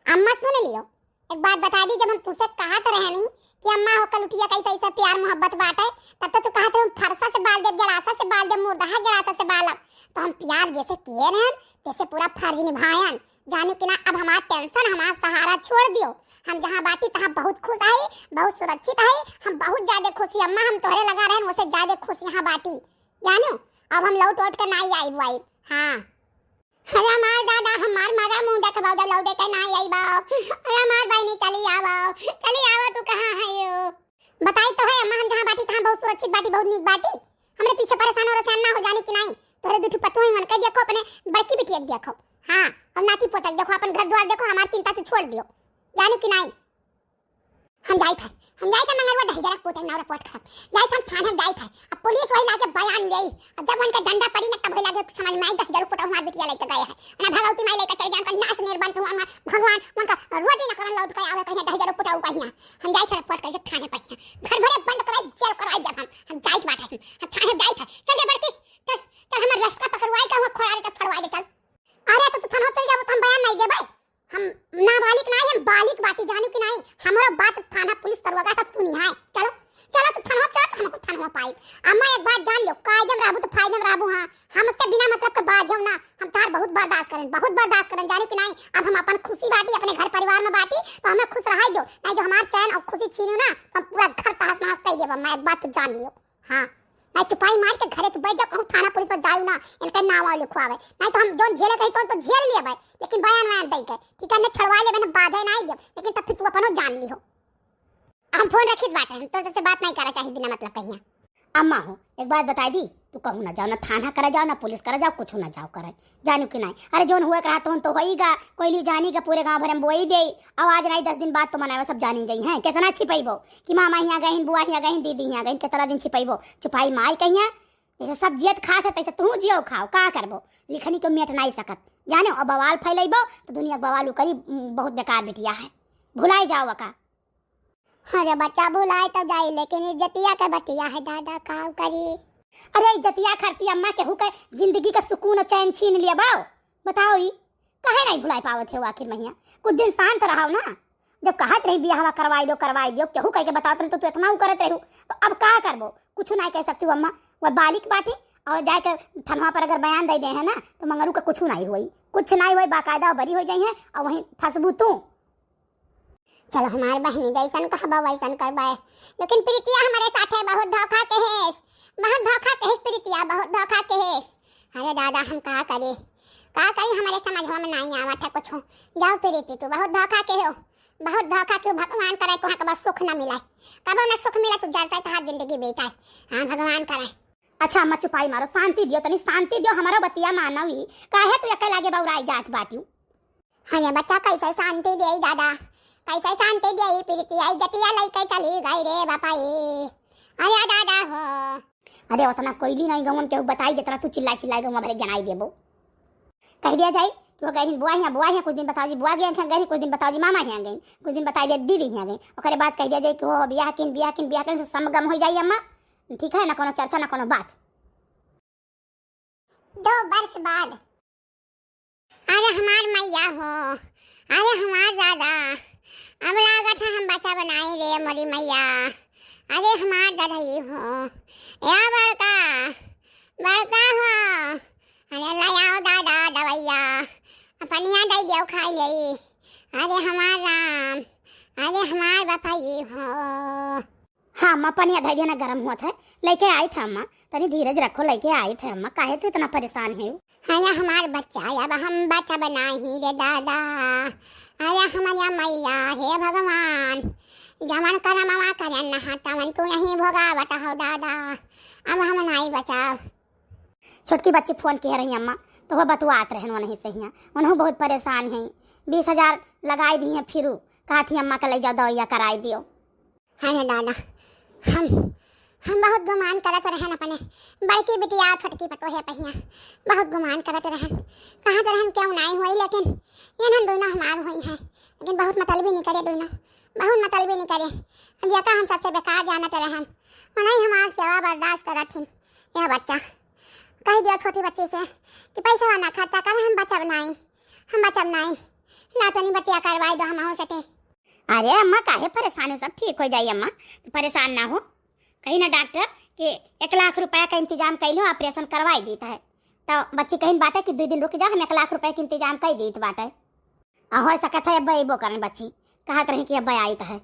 Speaker 1: अम्मा सुन लियो, एक बात बता दी, जब हम तुझसे कहा तो रहे नहीं कि अम्मा हो कल उठिया कैसे ऐसा प्यार मोहब्बत बाटे, तब तक तू कहा था हम फरसा से बाल देव, जड़ासा से बाल देव, मुर्दा जड़ासा से बाल। तो हम प्यार जैसे किए रहन जैसे पूरा फर्ज निभायन। जानो कि ना अब हमारा टेंशन हमारा सहारा छोड़ दियो। हम जहाँ बाटी तहाँ बहुत खुश आई, बहुत सुरक्षित आई, हम बहुत ज्यादा खुशी। अम्मा हम तोहरे लगा रहे उससे ज्यादा खुश यहाँ बाटी, जानो। अब हम लौट कर नहीं आई वाई। हाँ अरे हमार दादा हमार मारा मुंह देखा दे लौटे के नहीं आई बाप। अरे हमार बहनी चली आओ तू कहाँ है यो? बताई तो है अम्मा, हम जहाँ बाटी तहाँ बहुत सुरक्षित बाटी, बहुत नीक बाटी। हमरे पीछे परेशान ना हो जाने की नहीं। तोरे दुठू पतों ही मन के देखो, अपने बड़की बिटिया देखो, हाँ और नाती पोता देखो, अपन घर द्वार देखो, हमारी चिंता से छोड़ दियो, जानो कि नहीं। हम जाई थे मंगलवा दही जरा पोते ना रिपोर्ट खराब जाई हम थाने जाई थे। अब पुलिस वही लाके बयान गई, अब जब उनका डंडा पड़ी ना तब लागे समझ में आई 10 जरूर पोता हमार बिटिया लेके गए है ना, भगवती माई लेके चले जान का नाश निर्बंध हुआ भगवान उनका रोटी न करन लौट के आवे कहीं 10 जरूर पोता कहीं। हम जाई थे रिपोर्ट करके थाने पे, घर भरे बंद कराई जेल कराई। जब हम जाई बात है हम थाने जाई थे, चल रे बड़की चल हमर रास्ता पकड़वाई का हुआ खोड़ा के फड़वाई दे चल। अरे तो तू थाना चल जा, हम बयान नहीं देबे, हम नाबालिग नहीं, हम बालिग बाटी, जानो कि नहीं। हमारा बात थाना पुलिस करवागा सब सुनी है। चलो चलो तू थाना चल, हम थाना पाई। अम्मा एक बात जान लो, कायदम रहबू तो फायदम रहबू। हां हम उसके बिना मतलब के बात ना, हम तार बहुत बर्दाश्त करें, जानो कि नहीं। अब हम अपन खुशी बाटी, अपने घर परिवार में बाटी तो हमें खुश रहाई दो, नहीं जो हमार चैन और खुशी छीनू ना तो हम पूरा घर तहस नहस कर देबो। मैं एक बात तो जान लियो, हां नहीं चुपाई मार के घरे तो बैठ जा, कहूं थाना पुलिस पर जाऊ ना, इनका नाम वाले लिखवावे, नहीं तो हम जोन जेले कहीं तो झेल लिए भाई, लेकिन बयान दे के ठीक है ने छड़वा ले, मैंने बाधे नहीं दे, लेकिन तब फिर तू अपनो जान लियो। हम फोन रखित बात है, हम तो से बात नहीं करा चाहिए बिना मतलब कहिया।
Speaker 3: अम्मा हो एक बात बता दी, तू कहूँ ना जाओ, ना थाना करा जाओ, ना पुलिस करा जाओ, कुछ ना जाओ करे, जानो कि नहीं। अरे जोन हुआ करा तो होईगा, कोई ली जानी का पूरे गांव भर में बोई दे। आवाज नहीं 10 दिन बाद तो मनावे सब जानी जाई हैं। कितना छिपैबो कि मामा यहाँ गईन, बुआ यहाँ गईन, दीदी यहाँ गईन, कितना दिन छिपैबो। चुपाई माई कहिया जैसे सब जियत खात है तैसे तू जियो खाओ, का करबो, लिखनी को मेट नहीं सकत, जानो। अब बवाल फैलेबो तो दुनिया बवाल करी, बहुत बेकार बिटिया है, भुलाई जाओ का।
Speaker 1: अरे बच्चा भुलाए तब जाई, लेकिन इज्जतिया के बतिया है दादा, का करी।
Speaker 3: अरे इज्जतिया खरती अम्मा केहू के जिंदगी का सुकून और चैन छीन लिया बाओ, बताओ ही कहे नहीं भुलाई पावत है आखिर महिया। कुछ दिन शांत रहो ना, जब कहत रही बियाह करवाई दो केहू कह के बताओ तो इतना करत रहू, तो अब का करबो, कुछ नहीं कह सकती अम्मा। वह बालिक बाटी और जाके थनवा पर अगर बयान दे दे है ना तो मंगरू का कुछ नहीं हुई, कुछ नहीं हुई, बाकायदा बरी हो जाई है और वहीं फंसबू तू।
Speaker 1: चलो हमारे बहनी जैसन कहबा वैसन करबे, लेकिन प्रीतिया हमारे साथ है बहुत धोखा के है, बहुत धोखा के है प्रीतिया, बहुत धोखा के है। अरे दादा हम का करे, हमारे समझ में नहीं आवत है कुछ। जाओ प्रीति तू बहुत धोखा के हो, बहुत धोखा के। भगवान करे तुहा के बस सुख न मिले, कबो न सुख मिले तो जलता है हर जिंदगी बेटा है। हाँ भगवान करे।
Speaker 3: अच्छा अम्मा चुपाई मारो, शांति दियो, तनी शांति दियो, हमारा बतिया मानव ही काहे तू अकेला लागे बौराई जात बाटियो।
Speaker 1: अरे बच्चा कैसे शांति दे दादा, कैसे शांति दे प्रीतिया, इज्जतिया लेके चली गई रे बापाई। अरे दादा हो,
Speaker 3: अरे उतना कोई नहीं गाँव में केहू बताई जितना तू चिल्लाई गाँव भरे जनाई देबो, कह दिया जाए कि वो गई बुआ यहाँ कुछ दिन बताओ जी बुआ गए गई कुछ दिन बताओ जी मामा यहाँ गई कुछ दिन बताई दे दीदी यहाँ गई और बात कह दिया जाए कि वो बियाह किन समगम हो जाइए अम्मा ठीक है ना कोनो चर्चा ना कोनो बात
Speaker 1: 2 वर्ष बाद अरे हमार मैया हो अरे हमार दादा अब लागत है हम बच्चा बनाई रे मोरी मैया अरे हमार दादा ये हो या बड़का हो अरे लाओ दादा दवैया अपनिया दई देव खाई ले अरे हमार राम अरे हमार बापा ये हो
Speaker 3: हाँ अम्मा पनिया धै देना गर्म हुआ था लेके आई था अम्मा तनी धीरज रखो लेके आई थे अम्मा काहे तो इतना परेशान है
Speaker 1: अरे हमार बच्चा अब हम बच्चा बनाई रे दादा अरे हमारा मैया हे भगवान जमन कर मामा करन नहा तमन तू नहीं भोगा बताओ दादा अब हम नहीं बचाओ
Speaker 3: छोटकी बच्ची फोन कह रही अम्मा तो वो बतवात रहन नहीं सही उन्होंने बहुत परेशान है 20,000 लगाई दी है फिर कहा थी अम्मा का ले जाओ दवाइया कराई दियो
Speaker 1: अरे दादा हम बहुत गुमान करत रहन अपने बड़की बिटिया छोटकी पतो है पहिया बहुत गुमान करत रहन कहाँ तो रहन क्यों नहीं हुई लेकिन ये न दोनों हमार हुई है लेकिन बहुत मतलब भी नहीं करे दोनों बहुत मतलब भी नहीं करे अब या हम सबसे बेकार जानत रहन नहीं हमार सेवा बर्दाश्त करत थी यह बच्चा कह दिया छोटी बच्ची से कि पैसा वाला खर्चा कर हम बच्चा बनाई लातनी बतिया करवाई दो हम हो सके
Speaker 3: अरे अम्मा काहे परेशान हो सब ठीक हो जाइए अम्मा तो परेशान ना हो कहीं ना डॉक्टर कि 1 लाख रुपया का इंतजाम कर लो ऑपरेशन करवाई देता है तो बच्ची कहीं बाटे कि 2 दिन रुक जा हम 1 लाख रुपया का इंतजाम कर दी बाटे हो सकता है अब वो करन बच्ची कहा रही कि अब आई है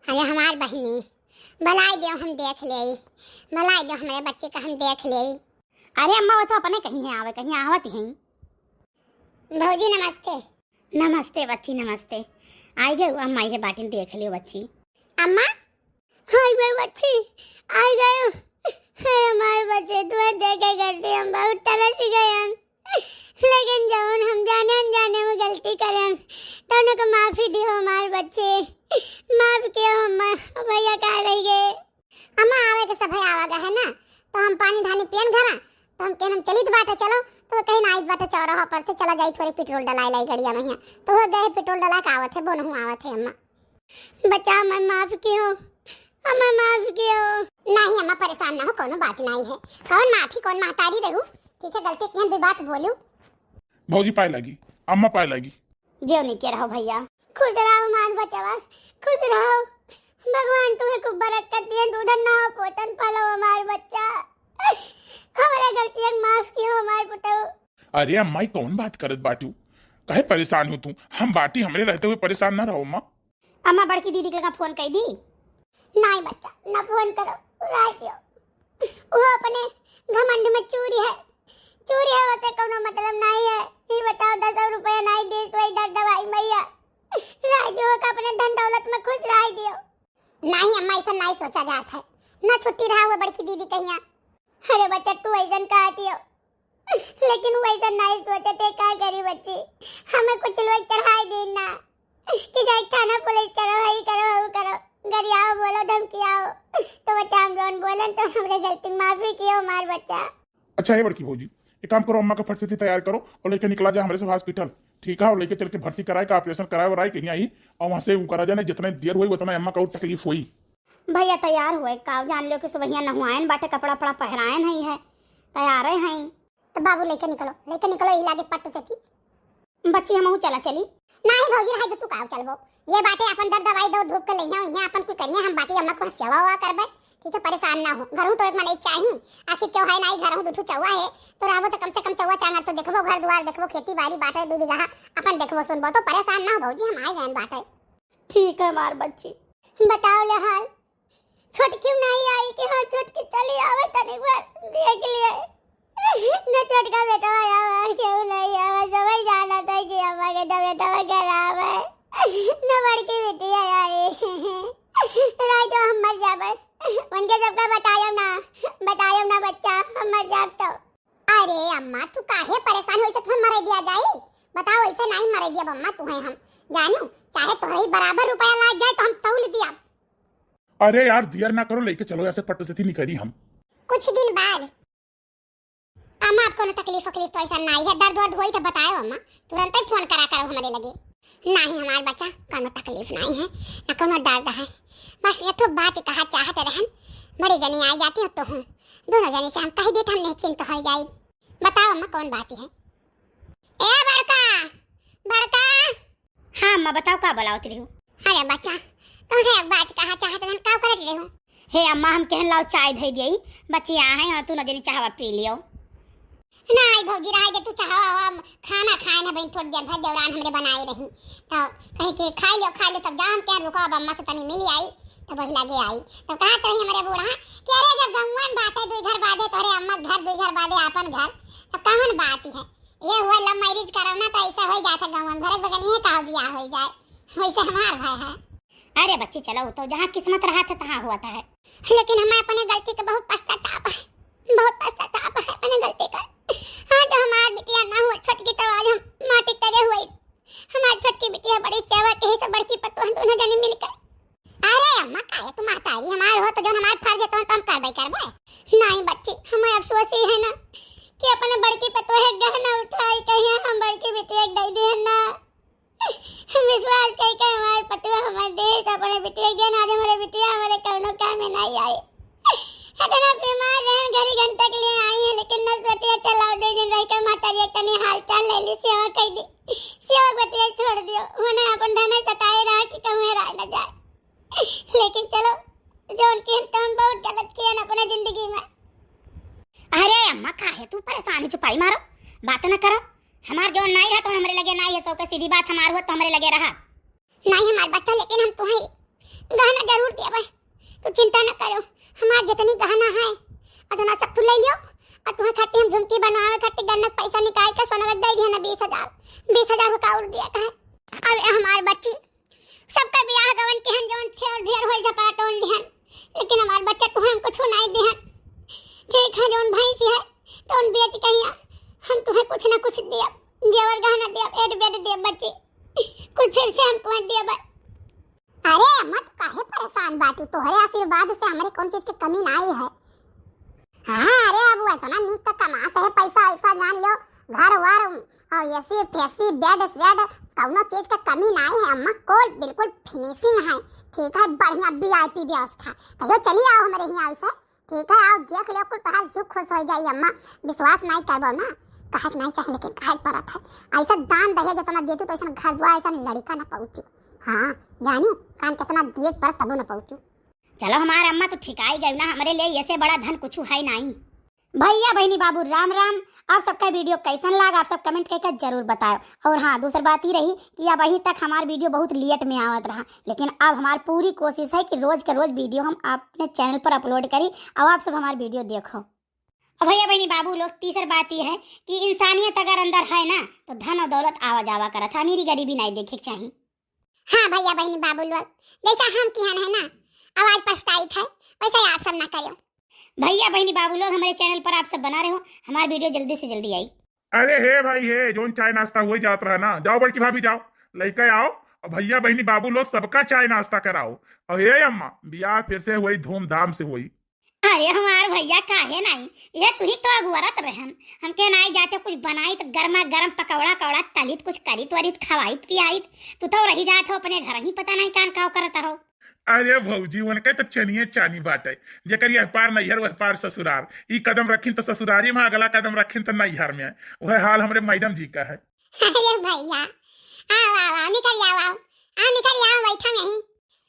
Speaker 1: अरे हमार बहनी भलाई दो हम देख ले भलाई दो हमारे बच्चे का हम देख ले
Speaker 3: अरे अम्मा वो तो अपने कहीं आवे कहीं आवत हैं
Speaker 1: भौजी नमस्ते
Speaker 3: नमस्ते बच्ची नमस्ते आई गए अम्मा ये बाटी देख लियो बच्ची
Speaker 1: अम्मा हाय गए बच्ची आई गए हमारे बच्चे तो देखे करते हम बहुत तरस गए हम लेकिन जब हम जाने अनजाने में गलती करें दोनों को माफी दियो हमारे बच्चे माफ कियो अम्मा भैया कह रही है अम्मा आवे के सब आवा है ना तो हम पानी धानी पियन घरा तो हम कहन हम चलित बाटे चलो तो कहीं ना आइत बाटे चौराहा पर से चला जाई थोड़ी पेट्रोल डलाई लाई गड़िया में तो वो गए पेट्रोल डला के आवत है बोनहु आवत है अम्मा बच्चा मैं माफ कियो अम्मा माफ कियो नहीं अम्मा परेशान ना हो कोनो बात नहीं है कौन माफी कौन महतारी रहू ठीक है गलती की 2 बात बोलू
Speaker 2: भौजी पाए लगी अम्मा पाए लगी
Speaker 3: जो नहीं के रहो भैया
Speaker 1: खुश रहो मान बचवा खुश रहो भगवान तुम्हें खूब बरकत दिए दूधन ना हो पोतन पालो हमार बच्चा हमारा गलतियां माफ कियो हमार पुतौ
Speaker 2: अरे अम्मा ही कौन बात करत बाटू काहे परेशान हो तू हम बाटी हमरे रहते हुए परेशान ना रहो अम्मा
Speaker 3: अम्मा बड़की दीदी के लगा फोन कर दी
Speaker 1: नहीं बच्चा ना फोन करो राय दियो वो अपने घमंड में चूरी है वैसे कोनो मतलब नहीं है ये बताओ 10 रुपया नहीं दे सो इधर दवाई मैया राय दियो का अपने धन दौलत में खुश राय दियो नहीं अम्मा ऐसा नहीं सोचा जात है ना छुट्टी रहा हुआ बड़की दीदी कहिया अरे बच्चा तू ऐसा कहती हो लेकिन वो ऐसा नहीं सोचते क्या करी बच्ची हमें कुछ लोग चढ़ाई देना कि जाए थाना पुलिस करो यही करो वो करो गरियाओ बोलो धमकियाओ तो बच्चा हम लोन बोलन तो हमरे गलती माफी कियो हमार बच्चा
Speaker 2: अच्छा ये बड़की भौजी एक काम करो अम्मा का फट से तैयार करो और लेके निकला जाए हमारे से हॉस्पिटल ठीक है और लेके चल के भर्ती कराए का ऑपरेशन कराए और आए कहीं आई और वहां से वो करा जाए जितने देर हुई उतना अम्मा का तकलीफ हुई
Speaker 3: भैया तैयार हुए का जान लो कि सुबह नहुआन बाटे कपड़ा पड़ा पहराए नहीं है तैयार है
Speaker 1: तो बाबू लेके निकलो इला के पट्ट से थी
Speaker 3: बच्ची हम चला चली
Speaker 1: नहीं भौजी रहा तो तू काव चलबो ये बाटे अपन दर दवाई दो धूप के लइया यहां अपन कुछ करिए हम बाटी अम्मा को सेवा हुआ करबे ठीक है परेशान ना हो घरों तो एक मन एक चाहिए आखिर क्यों है नहीं घरों दुठू चौवा है तो रहबो तो कम से कम चौवा चांगर तो देखबो घर द्वार देखबो खेती बाड़ी बाटे 2 बीघा अपन देखबो सुनबो तो परेशान ना हो भौजी हम आए जान बाटे
Speaker 3: ठीक है मार बच्ची
Speaker 1: बताओ ले हाल छोट क्यों नहीं आई कि हां छोट की चली आवे तने बार देख लिए न छोटका बेटा आया क्यों नहीं आवा सब जाना था कि अम्मा के तबीयत खराब है न बड़की बेटी आई रात तो हम मर जाबे उनके सबका बतायो ना बच्चा हम मर जाब तो अरे अम्मा तू काहे परेशान होई से तुम मरे दिया जाई बताओ ऐसे नहीं मरे दिया अम्मा तुम्हें हम जानू चाहे तोरे ही बराबर रुपया लाग जाए तो हम तौल दिया
Speaker 2: अरे यार देर ना करो लेके चलो ऐसे पट्ट से थी नहीं करी हम
Speaker 1: कुछ दिन बाद अम्मा कोनो तकलीफ वकलीफ तो ऐसा नहीं है, दर्द वर्द होई तो बताओ अम्मा, तुरंत ही फोन करा करो हमारे लगे। नहीं हमार बच्चा कोनो तकलीफ नहीं है, ना कोनो दर्द है, बस ये तो बात कहा चाहते रहन, बड़ी जनी आई जाती हो तो हूँ, दोनों जनी से हम कही देते हम निश्चिंत हो जाए। बताओ अम्मा कौन बात है? ए बड़का बड़का।
Speaker 3: हाँ अम्मा बताओ का बोलावत रही हूँ?
Speaker 1: अरे बच्चा तुमसे एक बात कहा चाहते रहन, का करत रही हूँ?
Speaker 3: हे अम्मा हम कहन लाओ चाय धई दियई, बच्ची आ है तू न जनी चाहवा पी लियो।
Speaker 1: नहीं भौजी रह दे, तू चाहो हम खाना खाए ना बहन, थोड़ी देर भर देवरान हमरे बनाई रही तो कहीं के खा लो तब जाम क्या रुको, अब अम्मा से तनी मिली आई तब वही लगे आई, तब कहा तो हमारे बूढ़ा कि अरे जब गंगवन बात है 2 घर बादे तोरे अम्मा घर 2 घर बादे अपन घर, तब कौन बात है ये हुआ लव मैरिज कराना तो ऐसा हो जाता गंगवन घर बगल ही का ब्याह हो जाए, वैसे हमार भाई है।
Speaker 3: अरे बच्ची चलो तो जहाँ किस्मत रहा था तहाँ हुआ था है,
Speaker 1: लेकिन हमें अपने गलती का बहुत पछतावा है, बहुत पछतावा है अपने गलती का। हाँ जो हमारी बिटिया ना हुआ छोटकी तो आज हम माटी करे हुई, हमारी छोटकी बिटिया बड़ी सेवा के ही से बड़की पतोह दोनों जनी मिलकर। अरे अम्मा काहे तुम तारी हमार हो तो जो हमार फर्ज है तो हम करबे। नहीं बच्ची हमें अफसोस ही है ना कि अपने बड़की पतोह गहना उठाई कहीं हम बड़की बिटिया दे दे ना, विश्वास कहीं के हमारे पतोह हमारे देश अपने बिटिया गहना, आज हमारे बिटिया हमारे कौनो काम में नहीं आई, इतना बीमार रहन घड़ी घंटा के लिए आई है, लेकिन न सोचे चलाओ 2 दिन रह के माता जी तनी हाल चाल ले ली, सेवा कर दी, सेवा बतिया छोड़ दियो, उन्हें अपन धना सताए रहा कि कहूँ रह न जाए, लेकिन चलो जो उनकी हम बहुत गलत किया ना अपने जिंदगी में।
Speaker 3: अरे अम्मा काहे तू परेशानी छुपाई मारो, बात न करो, हमार जो नहीं रहा तो हमारे लगे नहीं है, सौ का सीधी बात हमार हो तो हमारे लगे रहा
Speaker 1: नहीं हमार बच्चा, लेकिन हम तुम्हें गहना जरूर देबे, तू चिंता न करो, हमार जितनी गहना है अदना सब तू ले लियो, और तुम्हें खाती हम झुमकी बनवावे खाती गन्नत पैसा निकाल के सोना रख दे दिया ना 20,000 का और दिया कहे। अब हमार बच्ची सबका ब्याह गवन के हम जोन थे और ढेर होई झपाटोन दिहन, लेकिन हमार बच्चा तुम्हें हमको छुनाई दिहन, ठीक है जोन भैंस है तो उन बेच कहिया हम तुम्हें कुछ ना कुछ दिया देवर गहना दिया एड बेड दिया बच्ची, कुछ फिर से हम तुम्हें दिया। अरे अम्मा तू काहे परेशान बाटू, तोहरे आशीर्वाद से हमारे कौन चीज की कमी ना आई है। हाँ अरे अब वो तो ना नीक तक कमाते हैं पैसा ऐसा जान लो, घर वर और ऐसी फैसी बेड कौनो चीज का कमी ना आई है अम्मा, कोल बिल्कुल फिनिशिंग है, ठीक है बढ़िया VIP व्यवस्था, कहियो चली आओ हमारे यहाँ ऐसा, ठीक है आओ देख लो कुल तोहार जो खुश हो जाई अम्मा, विश्वास नहीं करबो ना कहत नहीं चाहे, लेकिन कहत परत है ऐसा दान दहेज जितना देतू तो ऐसा घर द्वार ऐसा लड़का ना पहुँचू, हाँ जानू कान कितना दिए पर तबो न पहुँचू।
Speaker 3: चलो हमारे अम्मा तो ठिकाई गई ना, हमारे लिए ऐसे बड़ा धन कुछ है नहीं। भैया बहनी बाबू राम राम, आप सबका वीडियो कैसन लगा आप सब कमेंट करके जरूर बताओ। और हाँ दूसरी बात ही रही कि अब अभी तक हमारा वीडियो बहुत लेट में आवत रहा, लेकिन अब हमारी पूरी कोशिश है कि रोज के रोज वीडियो हम अपने चैनल पर अपलोड करी, अब आप सब हमारी वीडियो देखो। अब भैया बहनी बाबू लोग तीसरी बात यह है कि इंसानियत अगर अंदर है ना तो धन और दौलत आवा जावा करा था, अमीरी गरीबी नहीं देखे चाहिए।
Speaker 1: हाँ भैया बहनी बाबू लोग जैसा हम किहन है ना आवाज पछताई है वैसा ही आप सब ना करो।
Speaker 3: भैया बहनी बाबू लोग हमारे चैनल पर आप सब बना रहे हो, हमारी वीडियो जल्दी से जल्दी आई।
Speaker 2: अरे हे भाई हे जोन चाय नाश्ता हुई जात रहा ना, जाओ बड़की भाभी जाओ लेके आओ, और भैया बहनी बाबू लोग सबका चाय नाश्ता कराओ, और हे अम्मा ब्याह फिर से हुई धूमधाम से हुई।
Speaker 3: अरे हमारे भैया काहे नहीं, ये तू ही तो अगुवरत रहन, हम के नहीं जाते कुछ बनाई तो गर्मा गर्म पकौड़ा कौड़ा तलित कुछ करित वरित खवाइत पियाइत, तू तो रही जात हो अपने घर ही पता नहीं कान काव करता हो।
Speaker 2: अरे भौजी उनके तो चनिए चानी बाटे, जेकर यह पार नैहर वह पार ससुराल, ई कदम रखिन तो ससुरारी में, अगला कदम रखिन तो नैहर में, वह हाल हमारे मैडम जी का है।
Speaker 1: अरे भैया आओ निकल आओ बैठा नहीं,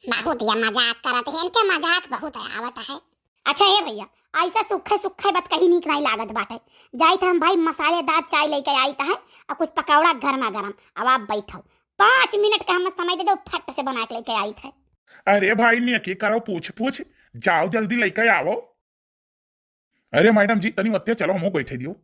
Speaker 1: बहुत या मजाक करत है, इनके मजाक बहुत आवत है।
Speaker 3: अच्छा ये भैया ऐसा सूखे सूखे बात कहीं नीक नहीं लागत बाटे, जाई था हम भाई मसालेदार चाय लेके आई था और कुछ पकौड़ा गर्मा गर्म, अब आप बैठो 5 मिनट का हम समय दे दो, फट से बना के लेके आई थे।
Speaker 2: अरे भाई ने की करो पूछ जाओ जल्दी लेके आओ। अरे मैडम जी तनी मत्ते चलो हम बैठे दियो।